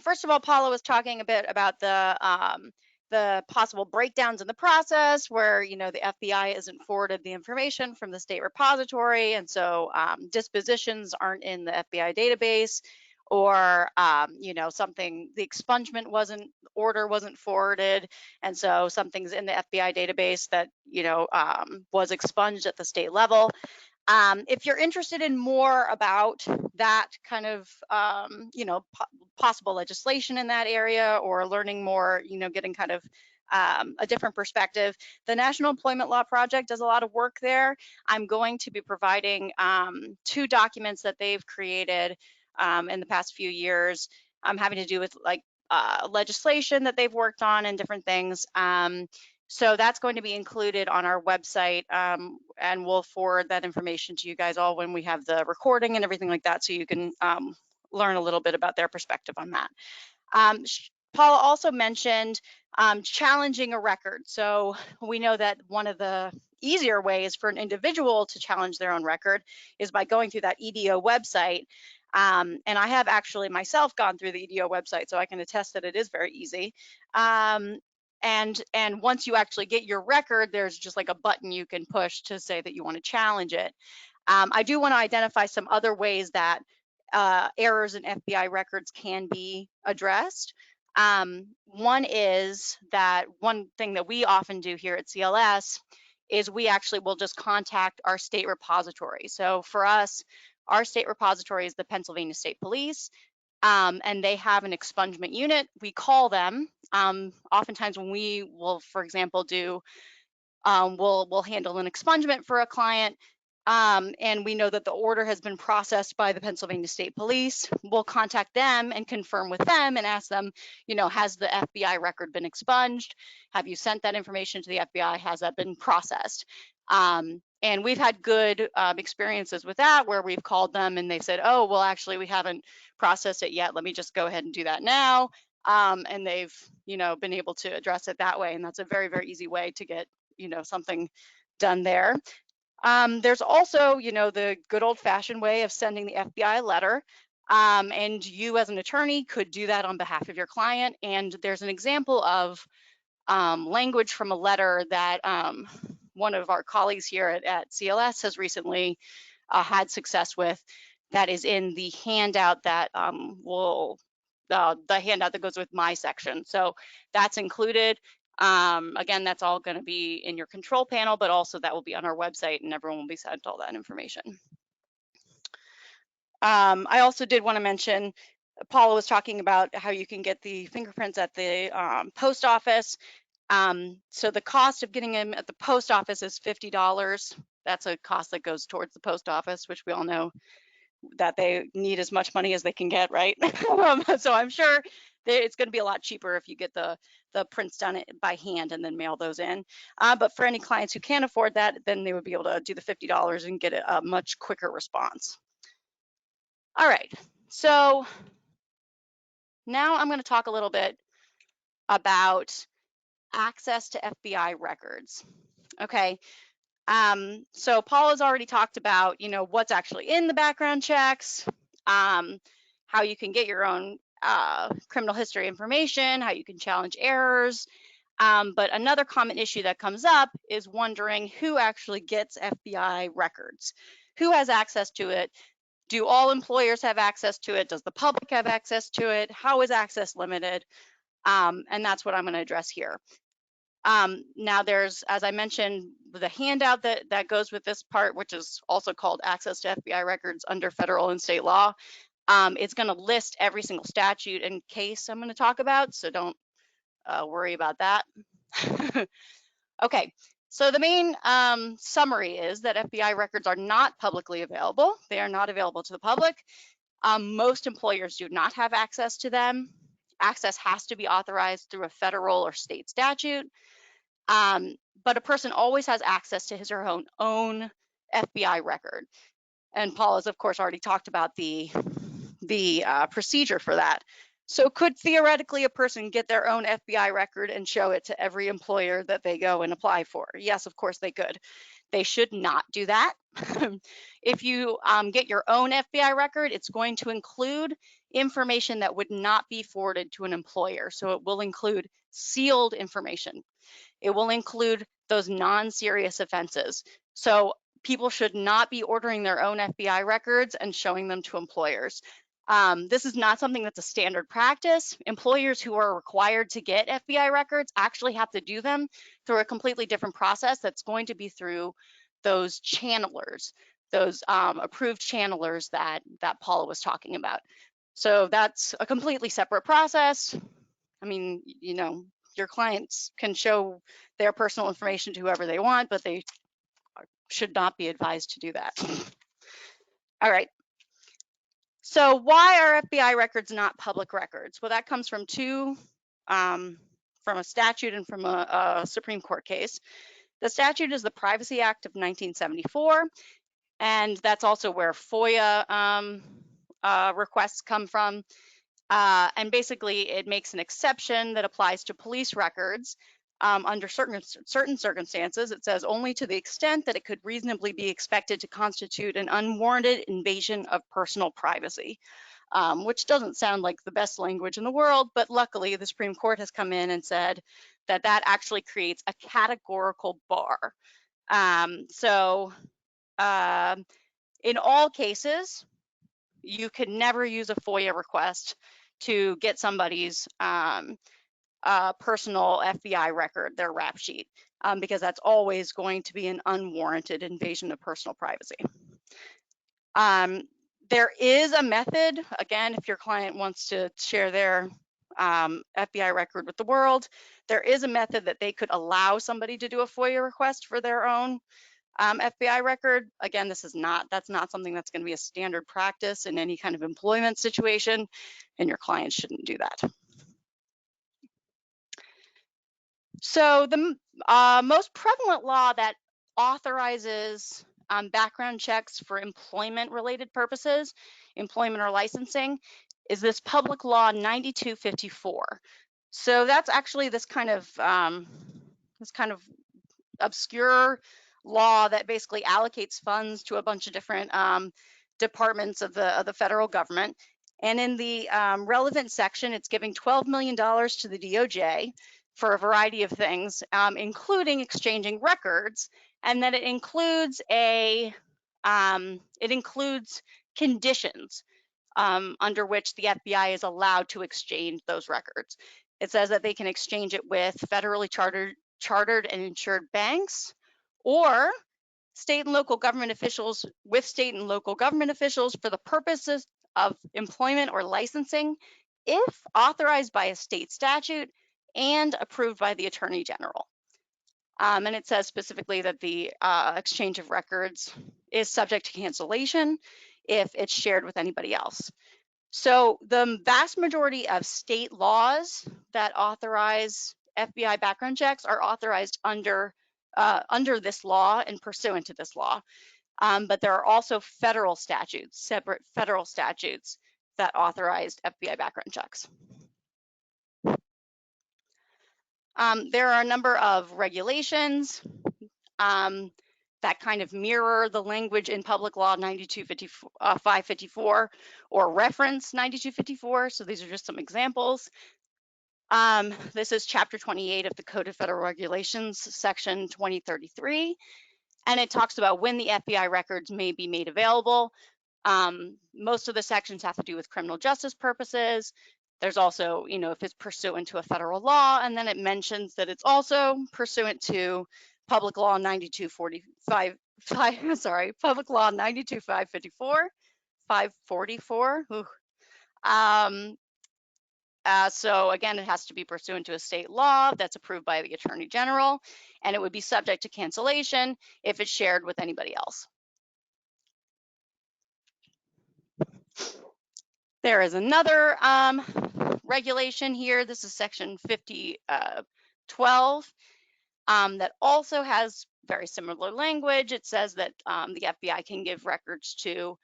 Speaker 1: First of all, Paula was talking a bit about the possible breakdowns in the process where, you know, the FBI isn't forwarded the information from the state repository, and so dispositions aren't in the FBI database, or you know, something, the expungement order wasn't forwarded, and so something's in the FBI database that, you know, was expunged at the state level. If you're interested in more about that kind of, you know, possible legislation in that area, or learning more, you know, getting kind of a different perspective, the National Employment Law Project does a lot of work there. I'm going to be providing 2 documents that they've created in the past few years, having to do with like legislation that they've worked on and different things. So that's going to be included on our website, and we'll forward that information to you guys all when we have the recording and everything like that, so you can learn a little bit about their perspective on that. Paula also mentioned challenging a record. So we know that one of the easier ways for an individual to challenge their own record is by going through that EDO website. And I have actually myself gone through the EDO website, so I can attest that it is very easy. And once you actually get your record, there's just like a button you can push to say that you want to challenge it. I do want to identify some other ways that errors in FBI records can be addressed. One is that one thing that we often do here at CLS is we actually will just contact our state repository. So for us, our state repository is the Pennsylvania State Police. And they have an expungement unit. We call them. Oftentimes when we will, for example, we'll handle an expungement for a client, and we know that the order has been processed by the Pennsylvania State Police, we'll contact them and confirm with them and ask them, you know, has the FBI record been expunged? Have you sent that information to the FBI? Has that been processed? And we've had good experiences with that, where we've called them and they said, oh, well, actually, we haven't processed it yet. Let me just go ahead and do that now. And they've, you know, been able to address it that way. And that's a very, very easy way to get, you know, something done there. There's also, you know, the good old fashioned way of sending the FBI letter. And you as an attorney could do that on behalf of your client. And there's an example of language from a letter that one of our colleagues here at CLS has recently had success with, that is in the handout that the handout that goes with my section. So that's included. Again, that's all going to be in your control panel, but also that will be on our website and everyone will be sent all that information. I also did want to mention, Paula was talking about how you can get the fingerprints at the post office. So the cost of getting them at the post office is $50. That's a cost that goes towards the post office, which we all know that they need as much money as they can get, right? So I'm sure it's going to be a lot cheaper if you get the prints done by hand and then mail those in. But for any clients who can't afford that, then they would be able to do the $50 and get a much quicker response. All right, so now I'm going to talk a little bit about access to FBI records. Okay, so Paul has already talked about, what's actually in the background checks, how you can get your own criminal history information, how you can challenge errors. But another common issue that comes up is wondering who actually gets FBI records, who has access to it. Do all employers have access to it? Does the public have access to it? How is access limited? And that's what I'm going to address here. Now there's, as I mentioned, the handout that goes with this part, which is also called Access to FBI Records under federal and state law. It's going to list every single statute and case I'm going to talk about, so don't worry about that. Okay, so the main summary is that FBI records are not publicly available. They are not available to the public. Most employers do not have access to them. Access has to be authorized through a federal or state statute. But a person always has access to his or her own FBI record. And Paul has, of course, already talked about the procedure for that. So could theoretically a person get their own FBI record and show it to every employer that they go and apply for? Yes, of course they could. They should not do that. If you get your own FBI record, it's going to include information that would not be forwarded to an employer. So it will include sealed information. It will include those non-serious offenses. So people should not be ordering their own FBI records and showing them to employers. This is not something that's a standard practice. Employers who are required to get FBI records actually have to do them through a completely different process that's going to be through those channelers, those approved channelers that Paula was talking about. So that's a completely separate process. I mean, your clients can show their personal information to whoever they want, but they should not be advised to do that. All right. So why are FBI records not public records? Well, that comes from from a statute and from a Supreme Court case. The statute is the Privacy Act of 1974, and that's also where FOIA requests come from. And basically, it makes an exception that applies to police records under certain circumstances. It says only to the extent that it could reasonably be expected to constitute an unwarranted invasion of personal privacy, which doesn't sound like the best language in the world, but luckily the Supreme Court has come in and said that that actually creates a categorical bar. In all cases, you could never use a FOIA request to get somebody's personal FBI record, their rap sheet, because that's always going to be an unwarranted invasion of personal privacy. There is a method, again, if your client wants to share their FBI record with the world, there is a method that they could allow somebody to do a FOIA request for their own FBI record. Again, that's not something that's going to be a standard practice in any kind of employment situation, and your client shouldn't do that. So the most prevalent law that authorizes background checks for employment-related purposes, employment or licensing, is this Public Law 9254. So that's actually this kind of obscure law that basically allocates funds to a bunch of different departments of the federal government. And in the relevant section, it's giving $12 million to the DOJ for a variety of things, including exchanging records, and that it includes conditions under which the FBI is allowed to exchange those records. It says that they can exchange it with federally chartered and insured banks, or state and local government officials with state and local government officials for the purposes of employment or licensing, if authorized by a state statute and approved by the Attorney General. And it says specifically that the exchange of records is subject to cancellation if it's shared with anybody else. So the vast majority of state laws that authorize FBI background checks are authorized under this law and pursuant to this law. But there are also federal statutes, separate federal statutes that authorized FBI background checks. There are a number of regulations that kind of mirror the language in Public Law 554 or reference 9254. So these are just some examples. This is Chapter 28 of the Code of Federal Regulations, Section 2033, and it talks about when the FBI records may be made available. Most of the sections have to do with criminal justice purposes. There's also, if it's pursuant to a federal law, and then it mentions that it's also pursuant to Public Law 544. So again, it has to be pursuant to a state law that's approved by the Attorney General, and it would be subject to cancellation if it's shared with anybody else. There is another regulation here. This is section 5012 that also has very similar language. It says that the FBI can give records to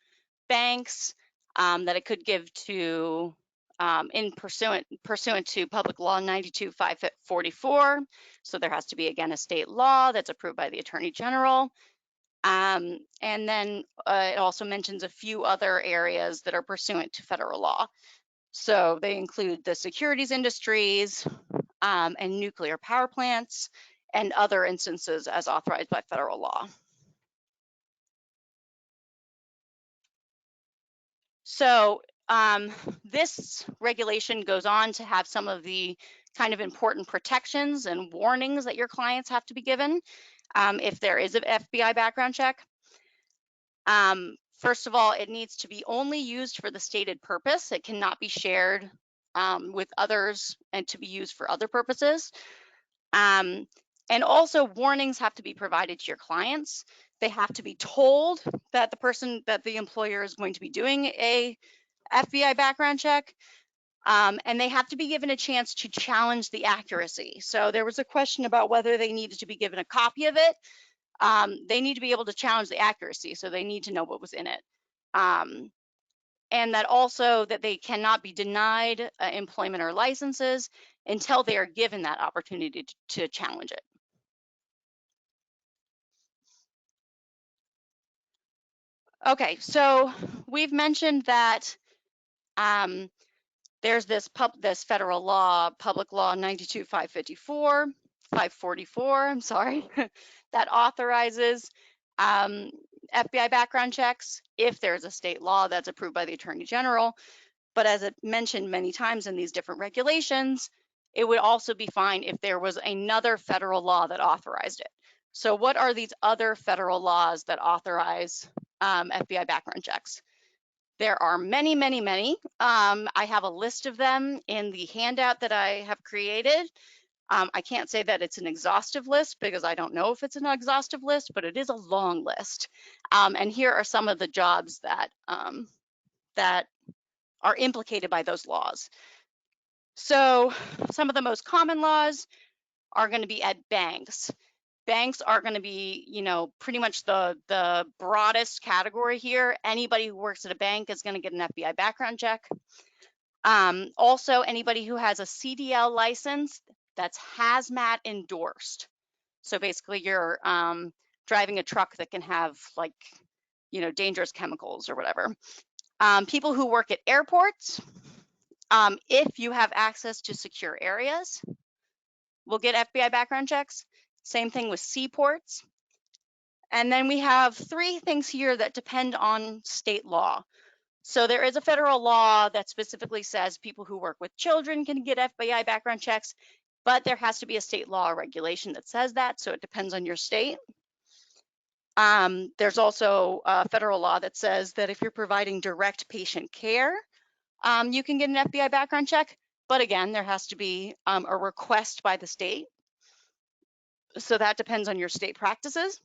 Speaker 1: banks, that it could give to pursuant to Public Law 92-544. So there has to be, again, a state law that's approved by the Attorney General. And then it also mentions a few other areas that are pursuant to federal law. So they include the securities industries and nuclear power plants and other instances as authorized by federal law. So this regulation goes on to have some of the kind of important protections and warnings that your clients have to be given if there is an FBI background check. First of all, it needs to be only used for the stated purpose. It cannot be shared with others and to be used for other purposes. And also warnings have to be provided to your clients. They have to be told that the employer is going to be doing a FBI background check, and they have to be given a chance to challenge the accuracy. So there was a question about whether they needed to be given a copy of it. They need to be able to challenge the accuracy, so they need to know what was in it. And that also that they cannot be denied employment or licenses until they are given that opportunity to challenge it. Okay, so we've mentioned that there's this federal law, Public Law 92-544, 544, I'm sorry, that authorizes FBI background checks if there's a state law that's approved by the Attorney General. But as it mentioned many times in these different regulations, it would also be fine if there was another federal law that authorized it. So what are these other federal laws that authorize FBI background checks? There are many, many, many. I have a list of them in the handout that I have created. I can't say that it's an exhaustive list because I don't know if it's an exhaustive list, but it is a long list. And here are some of the jobs that are implicated by those laws. So some of the most common laws are going to be at banks. Banks are going to be, pretty much the broadest category here. Anybody who works at a bank is going to get an FBI background check. Also, anybody who has a CDL license that's hazmat endorsed. So basically you're driving a truck that can have dangerous chemicals or whatever. People who work at airports, if you have access to secure areas, will get FBI background checks. Same thing with seaports. And then we have 3 things here that depend on state law. So there is a federal law that specifically says people who work with children can get FBI background checks, but there has to be a state law or regulation that says that, so it depends on your state. There's also a federal law that says that if you're providing direct patient care, you can get an FBI background check, but again, there has to be a request by the state. So that depends on your state practices.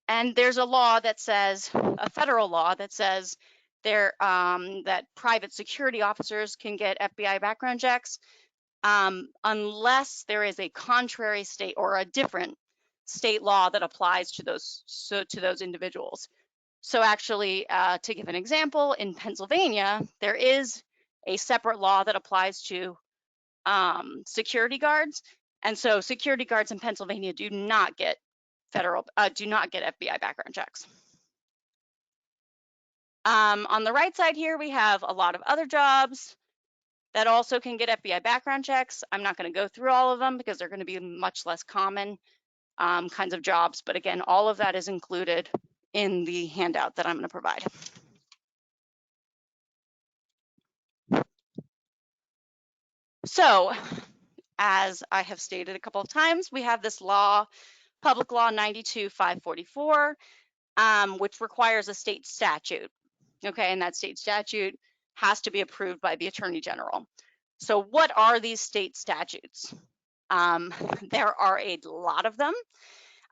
Speaker 1: And there's a law that says, a federal law that says that private security officers can get FBI background checks unless there is a contrary state or a different state law that applies to those individuals. So actually, to give an example, in Pennsylvania, there is a separate law that applies to security guards. And so security guards in Pennsylvania do not get FBI background checks. On the right side here, we have a lot of other jobs that also can get FBI background checks. I'm not going to go through all of them because they're going to be much less common kinds of jobs. But again, all of that is included in the handout that I'm going to provide. So, as I have stated a couple of times, we have this law, Public Law 92-544, which requires a state statute. Okay, and that state statute has to be approved by the Attorney General. So what are these state statutes? There are a lot of them.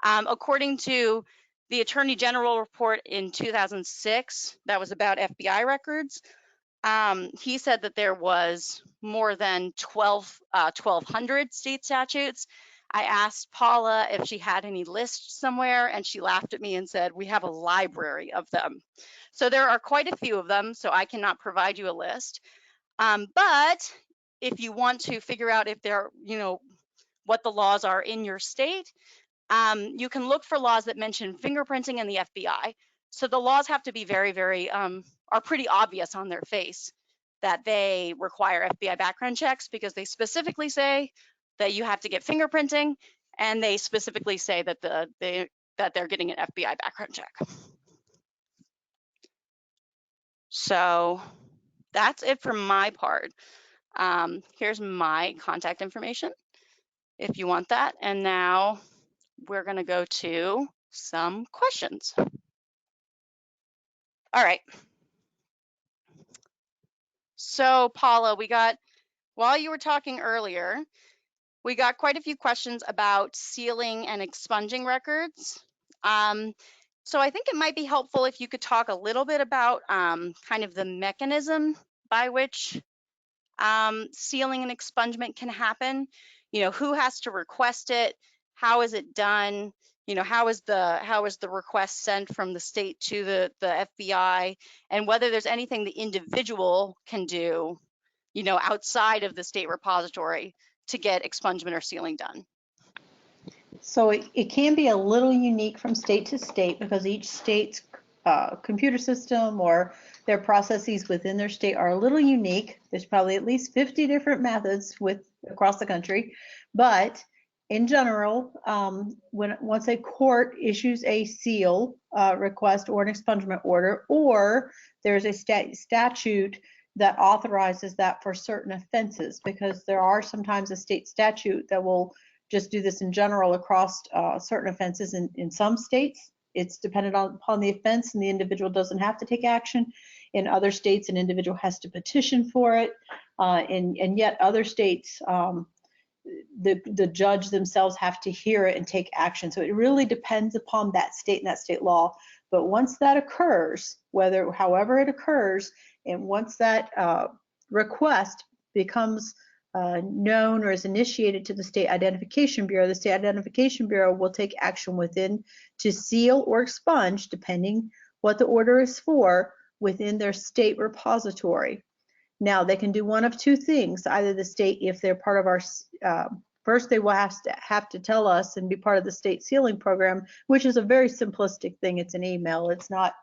Speaker 1: According to the Attorney General report in 2006, that was about FBI records, he said that there was more than 1,200 state statutes. I asked Paula if she had any lists somewhere, and she laughed at me and said, we have a library of them. So there are quite a few of them, so I cannot provide you a list. But if you want to figure out if they're, what the laws are in your state, you can look for laws that mention fingerprinting and the FBI. So the laws have to be very, very, are pretty obvious on their face that they require FBI background checks because they specifically say that you have to get fingerprinting, and they specifically say that they're getting an FBI background check. So that's it for my part. Here's my contact information if you want that. And now we're going to go to some questions. All right. So Paula, while you were talking earlier, we got quite a few questions about sealing and expunging records. So I think it might be helpful if you could talk a little bit about kind of the mechanism by which sealing and expungement can happen. Who has to request it? How is it done? How is the request sent from the state to the FBI, and whether there's anything the individual can do, outside of the state repository to get expungement or sealing done.
Speaker 2: So it can be a little unique from state to state because each state's computer system or their processes within their state are a little unique. There's probably at least 50 different methods across the country, but in general, once a court issues a seal request or an expungement order, or there's a statute that authorizes that for certain offenses, because there are sometimes a state statute that will just do this in general across certain offenses. In some states, it's dependent upon the offense and the individual doesn't have to take action. In other states, an individual has to petition for it. And yet other states, the judge themselves have to hear it and take action. So it really depends upon that state and that state law. But once that occurs, however it occurs, and once that request becomes known or is initiated to the State Identification Bureau, the State Identification Bureau will take action within to seal or expunge, depending what the order is for, within their state repository. Now, they can do one of two things. Either the state, if they're part of our, first they will have to tell us and be part of the state sealing program, which is a very simplistic thing. It's an email. It's not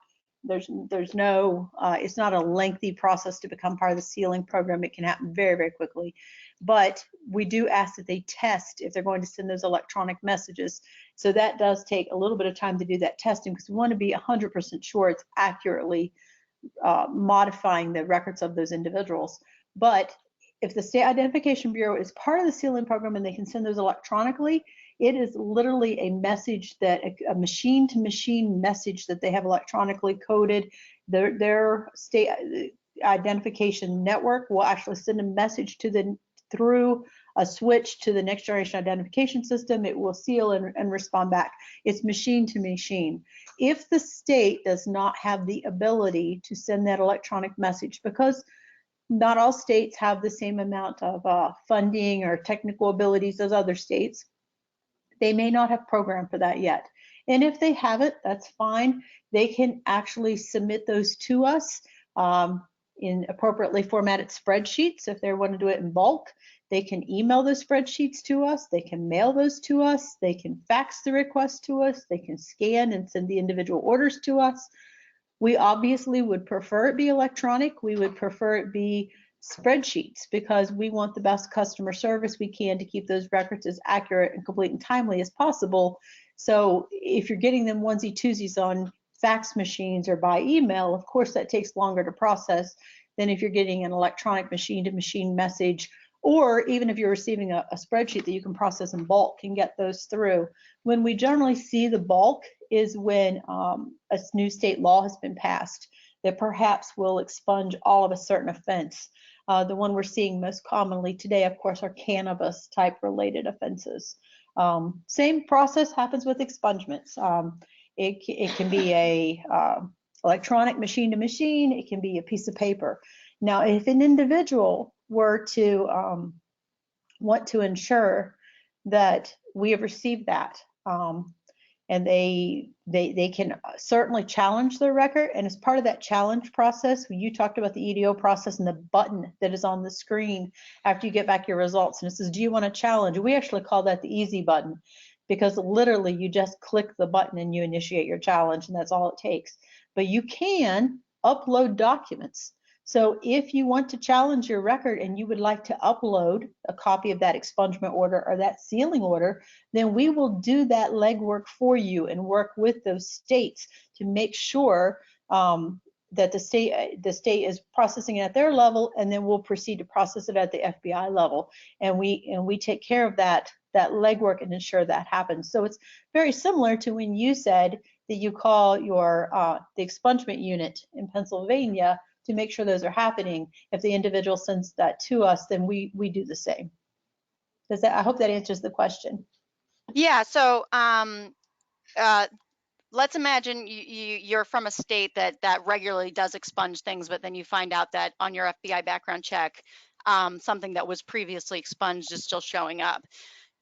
Speaker 2: There's no, it's not a lengthy process to become part of the sealing program. It can happen very, very quickly. But we do ask that they test if they're going to send those electronic messages. So that does take a little bit of time to do that testing, because we want to be 100% sure it's accurately modifying the records of those individuals. But if the State Identification Bureau is part of the sealing program and they can send those electronically, it is literally a message that a machine-to-machine message that they have electronically coded. Their state identification network will actually send a message to through a switch to the next generation identification system. It will seal and respond back. It's machine to machine. If the state does not have the ability to send that electronic message, because not all states have the same amount of funding or technical abilities as other states, they may not have programmed for that yet. And if they haven't, that's fine. They can actually submit those to us in appropriately formatted spreadsheets. If they want to do it in bulk, they can email those spreadsheets to us. They can mail those to us. They can fax the request to us. They can scan and send the individual orders to us. We obviously would prefer it be electronic. We would prefer it be spreadsheets, because we want the best customer service we can to keep those records as accurate and complete and timely as possible. So if you're getting them onesie twosies on fax machines or by email, of course that takes longer to process than if you're getting an electronic machine-to-machine message, or even if you're receiving a spreadsheet that you can process in bulk and get those through. When we generally see the bulk is when a new state law has been passed that perhaps will expunge all of a certain offense. The one we're seeing most commonly today, of course, are cannabis type related offenses. Same process happens with expungements. It can be a electronic machine to machine. It can be a piece of paper. Now, if an individual were to want to ensure that we have received that, and they can certainly challenge their record. And as part of that challenge process, when you talked about the EDO process and the button that is on the screen after you get back your results, and it says, do you want to challenge? We actually call that the easy button, because literally you just click the button and you initiate your challenge, and that's all it takes. But you can upload documents. So if you want to challenge your record and you would like to upload a copy of that expungement order or that sealing order, then we will do that legwork for you and work with those states to make sure that the state is processing it at their level, and then we'll proceed to process it at the FBI level. And we take care of that legwork and ensure that happens. So it's very similar to when you said that you call your the expungement unit in Pennsylvania to make sure those are happening. If the individual sends that to us, then we do the same. I hope that answers the question.
Speaker 1: Yeah, so let's imagine you're from a state that regularly does expunge things, but then you find out that on your FBI background check, something that was previously expunged is still showing up.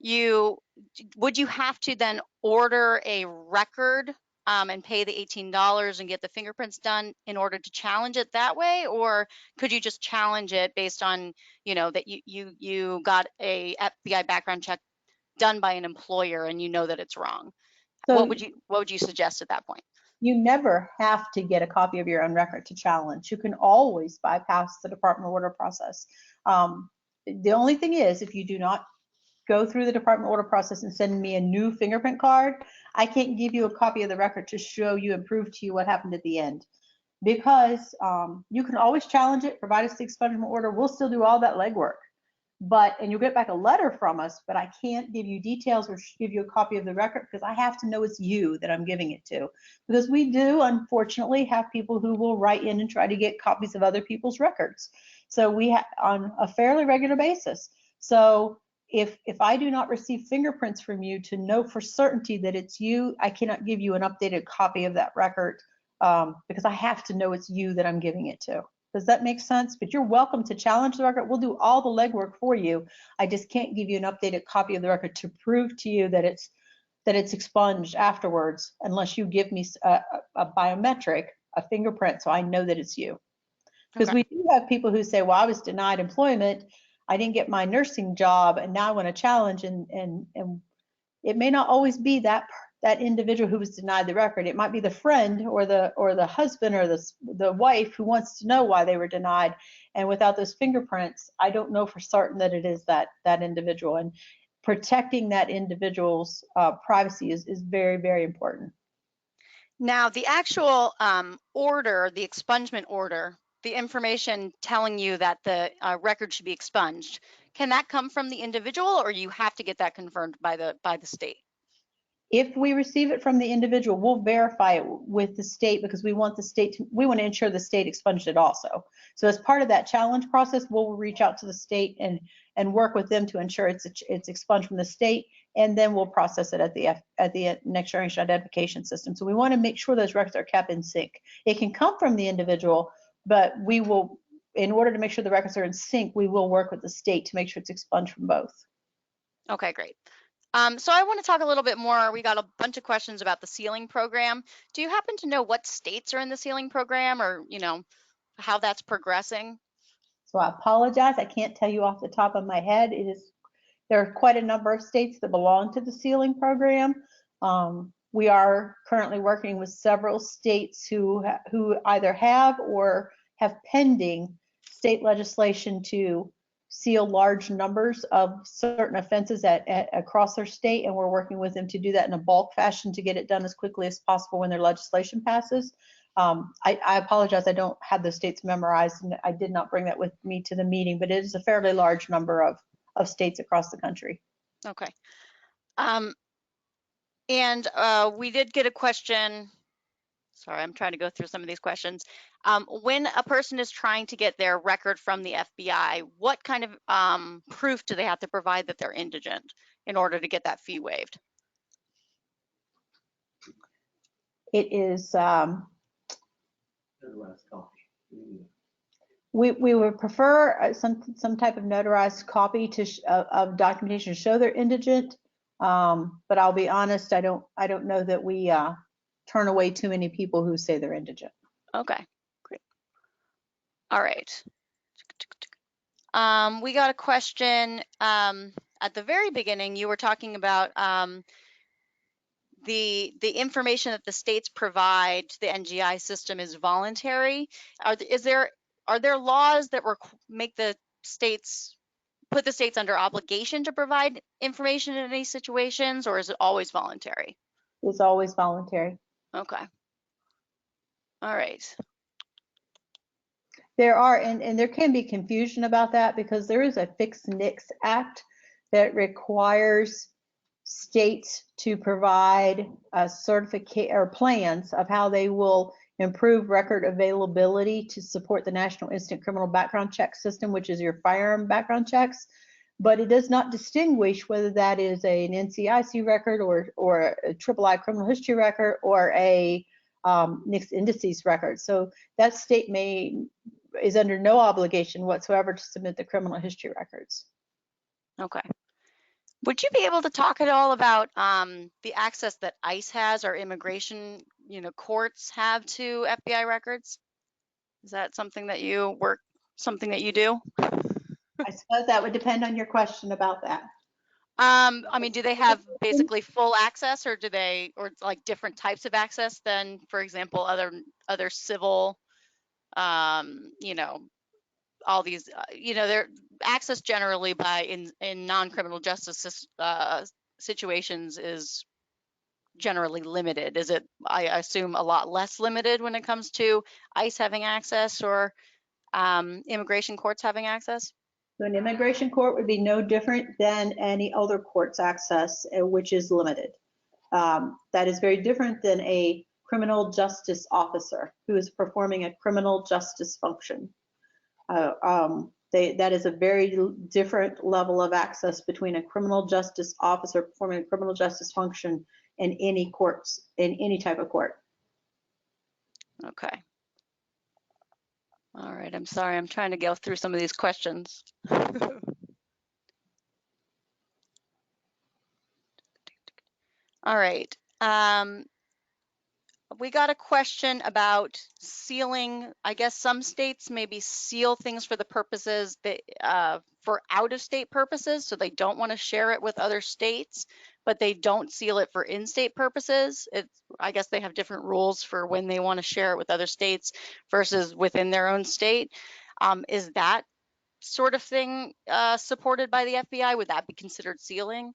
Speaker 1: Would you have to then order a record and pay the $18 and get the fingerprints done in order to challenge it that way? Or could you just challenge it based on, that you got a FBI background check done by an employer and you know that it's wrong? So what would you suggest at that point?
Speaker 2: You never have to get a copy of your own record to challenge. You can always bypass the department order process. The only thing is, if you do not go through the department order process and send me a new fingerprint card, I can't give you a copy of the record to show you and prove to you what happened at the end. Because you can always challenge it, provide us the expungement order, we'll still do all that legwork. And you'll get back a letter from us, but I can't give you details or give you a copy of the record, because I have to know it's you that I'm giving it to. Because we do, unfortunately, have people who will write in and try to get copies of other people's records. So we have on a fairly regular basis. So if I do not receive fingerprints from you to know for certainty that it's you, I cannot give you an updated copy of that record, because I have to know it's you that I'm giving it to. Does that make sense? But you're welcome to challenge the record. We'll do all the legwork for you. I just can't give you an updated copy of the record to prove to you that it's expunged afterwards, unless you give me a biometric, a fingerprint, so I know that it's you. Because we do have people who say, well, I was denied employment, I didn't get my nursing job, and now I want to challenge, and it may not always be that that individual who was denied the record. It might be the friend or the husband or the wife who wants to know why they were denied. And without those fingerprints, I don't know for certain that it is that individual. And protecting that individual's privacy is very, very important.
Speaker 1: Now, the actual order, the expungement order, the information telling you that the record should be expunged, can that come from the individual, or you have to get that confirmed by the state?
Speaker 2: If we receive it from the individual, we'll verify it with the state, because we want to ensure the state expunged it also. So as part of that challenge process, we'll reach out to the state and work with them to ensure it's expunged from the state, and then we'll process it at the next generation identification system. So we want to make sure those records are kept in sync. It can come from the individual, but we will, in order to make sure the records are in sync, we will work with the state to make sure it's expunged from both.
Speaker 1: Okay, great. So I want to talk a little bit more. We got a bunch of questions about the sealing program. Do you happen to know what states are in the sealing program, or how that's progressing?
Speaker 2: So I apologize, I can't tell you off the top of my head. There are quite a number of states that belong to the sealing program. We are currently working with several states who either have or have pending state legislation to seal large numbers of certain offenses across their state, and we're working with them to do that in a bulk fashion to get it done as quickly as possible when their legislation passes. I apologize, I don't have the states memorized, and I did not bring that with me to the meeting, but it is a fairly large number of states across the country.
Speaker 1: Okay. And we did get a question. Sorry, I'm trying to go through some of these questions. When a person is trying to get their record from the FBI, what kind of proof do they have to provide that they're indigent in order to get that fee waived?
Speaker 2: It is, we would prefer some type of notarized copy of documentation to show they're indigent. But I'll be honest, I don't know that we turn away too many people who say they're indigent.
Speaker 1: Okay, great. All right. We got a question at the very beginning. You were talking about the information that the states provide to the NGI system is voluntary. Are there laws that make the states put the states under obligation to provide information in any situations, or is it always voluntary?
Speaker 2: It's always voluntary.
Speaker 1: Okay. All right.
Speaker 2: There are, and there can be confusion about that, because there is a Fixed NICS Act that requires states to provide a certificate or plans of how they will improve record availability to support the National Instant Criminal Background Check System, which is your firearm background checks. But it does not distinguish whether that is an NCIC record or a III criminal history record or a NICS indices record. So that state is under no obligation whatsoever to submit the criminal history records.
Speaker 1: Okay. Would you be able to talk at all about the access that ICE has or immigration, courts have to FBI records? Is that something that you do?
Speaker 2: I suppose that would depend on your question about that.
Speaker 1: I mean, do they have basically full access, or or like different types of access than, for example, other civil, all these, they're access generally in non-criminal justice situations is generally limited. Is it, I assume, a lot less limited when it comes to ICE having access or immigration courts having access?
Speaker 2: So an immigration court would be no different than any other court's access, which is limited. That is very different than a criminal justice officer who is performing a criminal justice function. That is a very different level of access between a criminal justice officer performing a criminal justice function in any courts, in any type of court.
Speaker 1: Okay. All right, I'm sorry, I'm trying to go through some of these questions. All right. We got a question about sealing. I guess some states maybe seal things for the purposes that, for out-of-state purposes, so they don't want to share it with other states. but they don't seal it for in-state purposes. I guess they have different rules for when they want to share it with other states versus within their own state. Is that sort of thing supported by the FBI? Would that be considered sealing?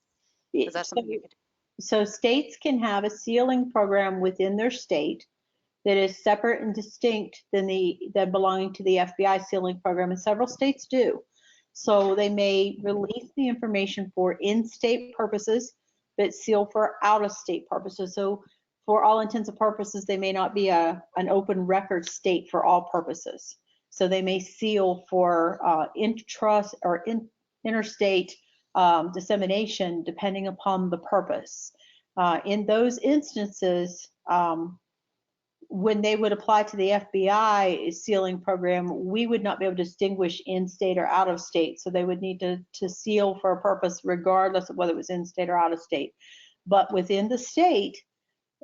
Speaker 1: Is that something you could do?
Speaker 2: So states can have a sealing program within their state that is separate and distinct than belonging to the FBI sealing program, and several states do. So they may release the information for in-state purposes, but seal for out-of-state purposes. So for all intents and purposes, they may not be an open record state for all purposes. So they may seal for intrust or interstate dissemination, depending upon the purpose. In those instances, when they would apply to the FBI sealing program, we would not be able to distinguish in-state or out-of-state. So they would need to seal for a purpose regardless of whether it was in-state or out-of-state. But within the state,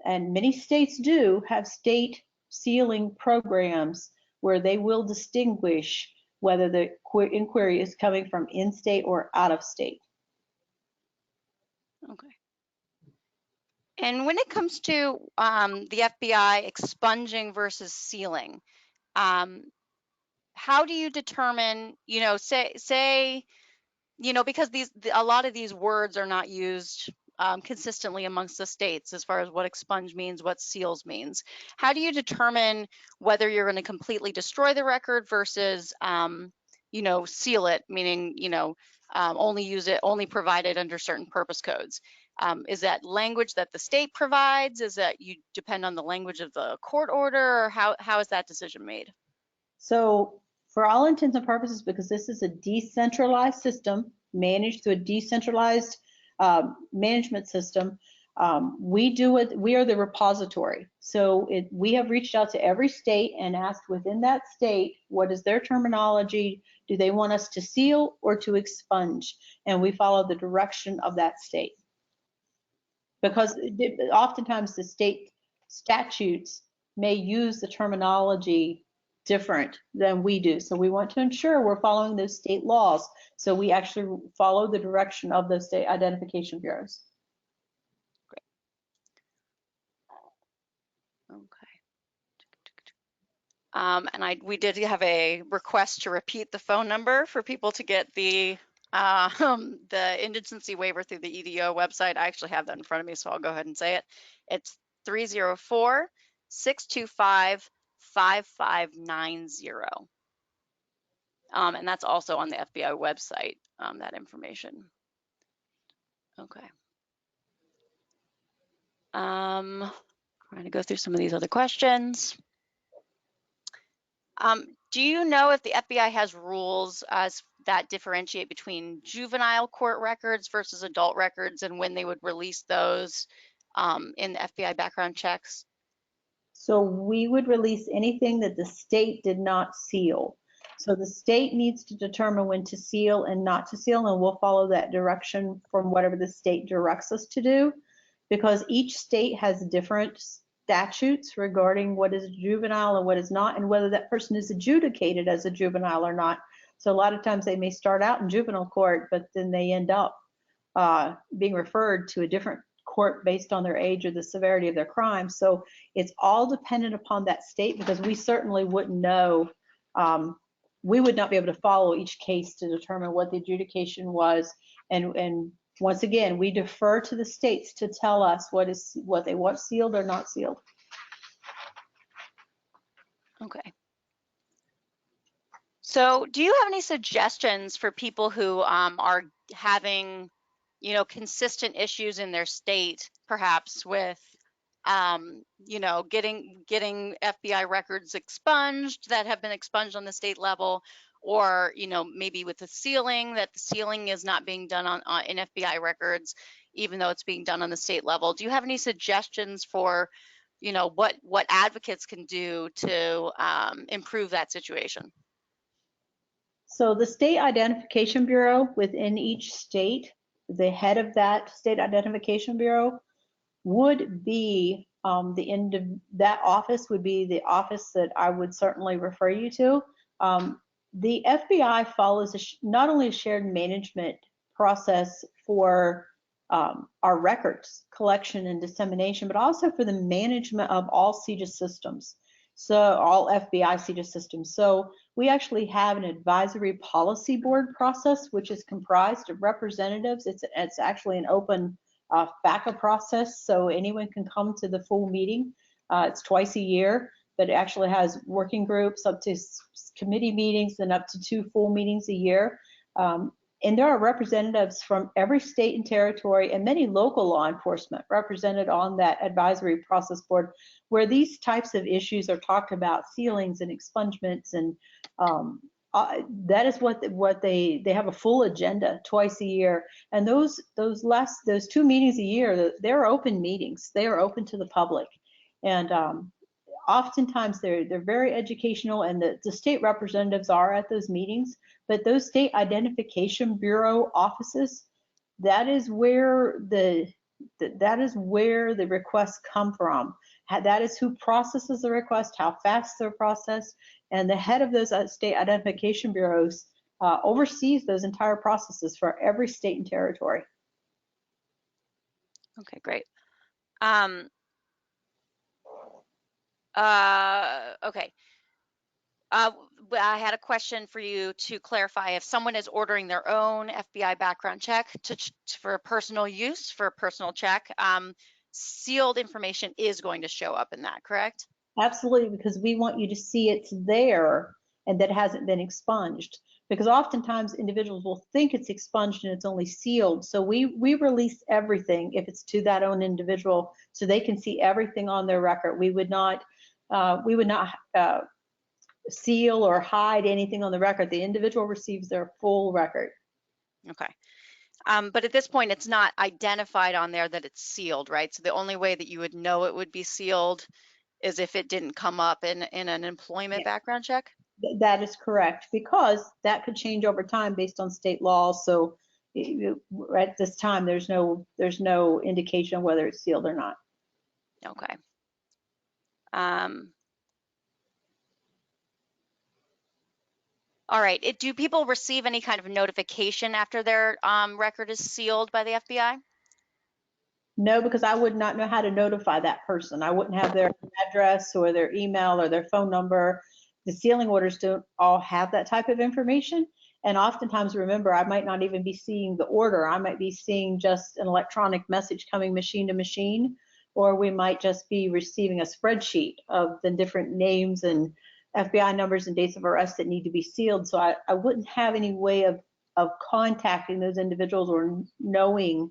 Speaker 2: and many states do have state sealing programs where they will distinguish whether the inquiry is coming from in-state or out-of-state.
Speaker 1: Okay. And when it comes to the FBI expunging versus sealing, how do you determine, say, because a lot of these words are not used consistently amongst the states as far as what expunge means, what seals means. How do you determine whether you're going to completely destroy the record versus, seal it, meaning, only use it, only provide it under certain purpose codes? Is that language that the state provides? Is that you depend on the language of the court order, or how is that decision made?
Speaker 2: So for all intents and purposes, because this is a decentralized system managed through a decentralized management system, we are the repository. So we have reached out to every state and asked within that state, what is their terminology? Do they want us to seal or to expunge? And we follow the direction of that state. Because oftentimes the state statutes may use the terminology different than we do. So we want to ensure we're following those state laws. So we actually follow the direction of those state identification bureaus.
Speaker 1: Great. Okay. And we did have a request to repeat the phone number for people to get the indigency waiver through the EDO website. I actually have that in front of me, so I'll go ahead and say it. It's 304-625-5590. And that's also on the FBI website, that information. Okay. Trying to go through some of these other questions. Do you know if the FBI has rules that differentiate between juvenile court records versus adult records, and when they would release those in the FBI background checks?
Speaker 2: So we would release anything that the state did not seal. So the state needs to determine when to seal and not to seal, and we'll follow that direction from whatever the state directs us to do, because each state has different statutes regarding what is juvenile and what is not, and whether that person is adjudicated as a juvenile or not. So a lot of times they may start out in juvenile court, but then they end up being referred to a different court based on their age or the severity of their crime. So it's all dependent upon that state, because we certainly wouldn't know. We would not be able to follow each case to determine what the adjudication was. And once again, we defer to the states to tell us what they want sealed or not sealed.
Speaker 1: Okay. So do you have any suggestions for people who are having, consistent issues in their state, perhaps with, getting FBI records expunged that have been expunged on the state level, or, maybe with the sealing, that the sealing is not being done in FBI records, even though it's being done on the state level? Do you have any suggestions for, what advocates can do to improve that situation?
Speaker 2: So the State Identification Bureau within each state, the head of that State Identification Bureau would be the end of that office would be the office that I would certainly refer you to. The FBI follows not only a shared management process for our records collection and dissemination, but also for the management of all CJIS systems. So all FBI CJIS systems. So we actually have an advisory policy board process, which is comprised of representatives. It's actually an open FACA process, so anyone can come to the full meeting. It's twice a year, but it actually has working groups up to committee meetings and up to 2 full meetings a year. And there are representatives from every state and territory and many local law enforcement represented on that advisory process board, where these types of issues are talked about, sealings and expungements, and that is what they have a full agenda twice a year. And those 2 meetings a year, they're open meetings. They are open to the public, and oftentimes they're very educational, and the state representatives are at those meetings. But those state identification bureau offices, that is where the requests come from. That is who processes the request, how fast they're processed, and the head of those state identification bureaus oversees those entire processes for every state and territory.
Speaker 1: Okay, great. Okay. I had a question for you to clarify. If someone is ordering their own FBI background check for personal use, for a personal check, sealed information is going to show up in that, correct?
Speaker 2: Absolutely, because we want you to see it's there and that it hasn't been expunged. Because oftentimes individuals will think it's expunged and it's only sealed. So we release everything if it's to that own individual, so they can see everything on their record. We would not seal or hide anything on the record. The individual receives their full record.
Speaker 1: Okay. But at this point, it's not identified on there that it's sealed, right? So the only way that you would know it would be sealed is if it didn't come up in an employment background check?
Speaker 2: That is correct, because that could change over time based on state law. So at this time, there's no indication of whether it's sealed or not.
Speaker 1: Okay. All right. Do people receive any kind of notification after their record is sealed by the FBI?
Speaker 2: No, because I would not know how to notify that person. I wouldn't have their address or their email or their phone number. The sealing orders don't all have that type of information. And oftentimes, remember, I might not even be seeing the order. I might be seeing just an electronic message coming machine to machine, or we might just be receiving a spreadsheet of the different names and FBI numbers and dates of arrest that need to be sealed. So I wouldn't have any way of contacting those individuals or knowing.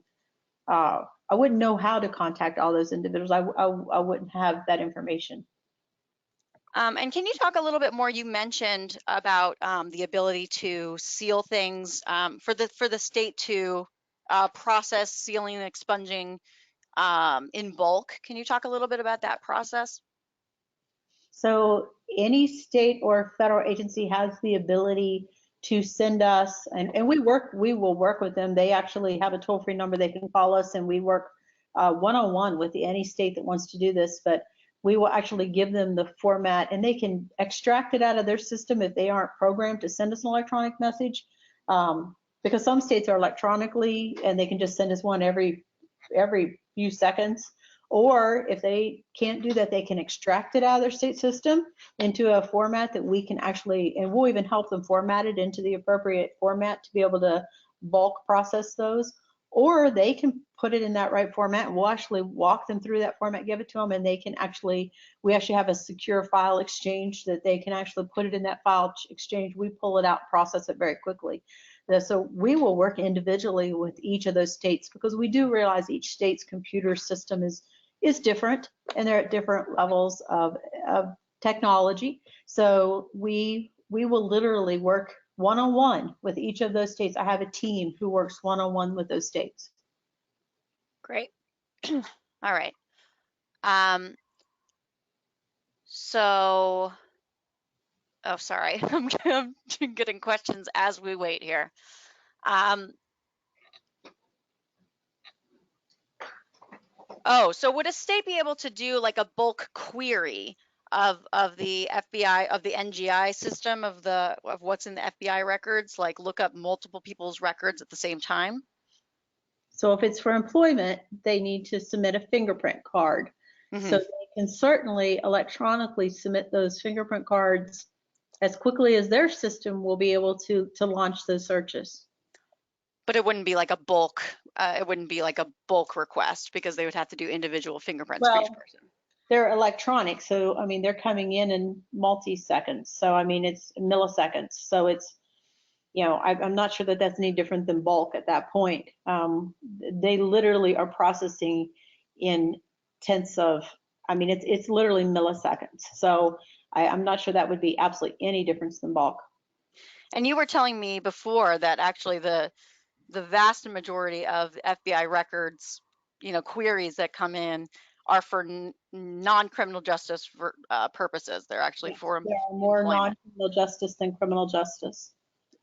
Speaker 2: I wouldn't know how to contact all those individuals. I wouldn't have that information.
Speaker 1: And can you talk a little bit more? You mentioned about the ability to seal things for the state to process sealing and expunging in bulk. Can you talk a little bit about that process?
Speaker 2: So any state or federal agency has the ability to send us, and we will work with them. They actually have a toll-free number they can call us, and we work one-on-one with any state that wants to do this. But we will actually give them the format, and they can extract it out of their system if they aren't programmed to send us an electronic message, because some states are electronically, and they can just send us one every few seconds. Or if they can't do that, they can extract it out of their state system into a format that we can actually, and we'll even help them format it into the appropriate format to be able to bulk process those. Or they can put it in that right format, and we'll actually walk them through that format, give it to them, and they can actually, we actually have a secure file exchange that they can actually put it in that file exchange. We pull it out, process it very quickly. So we will work individually with each of those states, because we do realize each state's computer system is different, and they're at different levels of technology. So we will literally work one-on-one with each of those states. I have a team who works one-on-one with those states.
Speaker 1: Great. All right. So, oh, sorry, I'm getting questions as we wait here. Oh, so would a state be able to do like a bulk query of the FBI, of the NGI system, of what's in the FBI records, like look up multiple people's records at the same time?
Speaker 2: So if it's for employment, they need to submit a fingerprint card. So they can certainly electronically submit those fingerprint cards as quickly as their system will be able to launch those searches.
Speaker 1: But it wouldn't be like a bulk. It wouldn't be like a bulk request because they would have to do individual fingerprints for each person.
Speaker 2: They're electronic, so I mean they're coming in multi-seconds. So I mean it's milliseconds. So it's, you know, I'm not sure that that's any different than bulk at that point. They literally are processing in tenths of, I mean it's literally milliseconds. So I'm not sure that would be absolutely any difference than bulk.
Speaker 1: And you were telling me before that actually the vast majority of FBI records, you know, queries that come in are for non-criminal justice purposes. They're actually for
Speaker 2: There are more
Speaker 1: employment.
Speaker 2: non-criminal justice than criminal justice.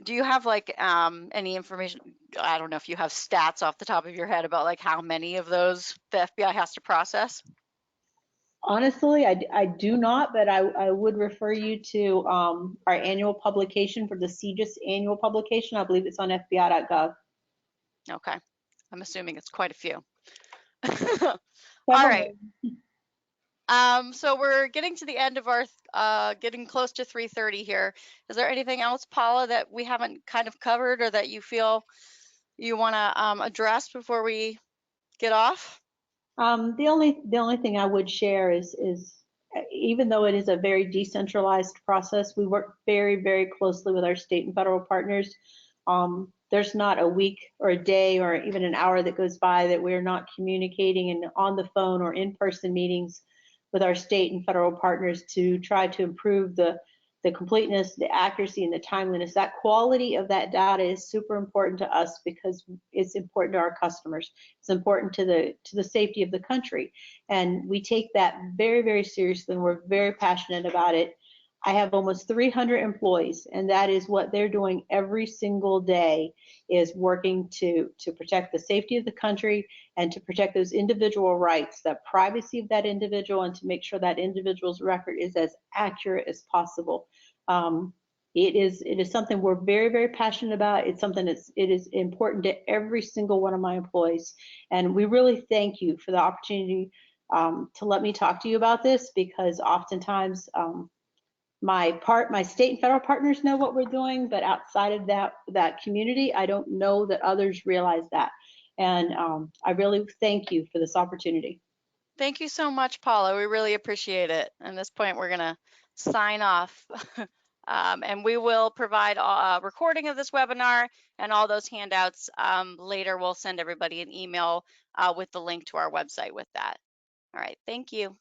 Speaker 1: Do you have like any information? I don't know if you have stats off the top of your head about like how many of those the FBI has to process?
Speaker 2: Honestly, I do not, but I would refer you to our annual publication for the CGIS annual publication. I believe it's on FBI.gov.
Speaker 1: Okay, I'm assuming it's quite a few. All
Speaker 2: Several
Speaker 1: right.
Speaker 2: million.
Speaker 1: So we're getting to the end of our getting close to 3:30 here. Is there anything else, Paula, that we haven't kind of covered or that you feel you want to address before we get off?
Speaker 2: The only thing I would share is even though it is a very decentralized process, we work very closely with our state and federal partners. There's not a week or a day or even an hour that goes by that we're not communicating and on the phone or in-person meetings with our state and federal partners to try to improve the completeness, the accuracy, and the timeliness. That quality of that data is super important to us because it's important to our customers. It's important to the safety of the country. And we take that very seriously, and we're very passionate about it. I have almost 300 employees, and that is what they're doing every single day, is working to protect the safety of the country and to protect those individual rights, the privacy of that individual, and to make sure that individual's record is as accurate as possible. It is something we're very passionate about. It's something it is important to every single one of my employees, and we really thank you for the opportunity to let me talk to you about this, because oftentimes my state and federal partners know what we're doing, but outside of that community, I don't know that others realize that. And I really thank you for this opportunity.
Speaker 1: Thank you so much, Paula. We really appreciate it. At this point, we're going to sign off. And we will provide a recording of this webinar and all those handouts. Later, we'll send everybody an email with the link to our website with that. All right, thank you.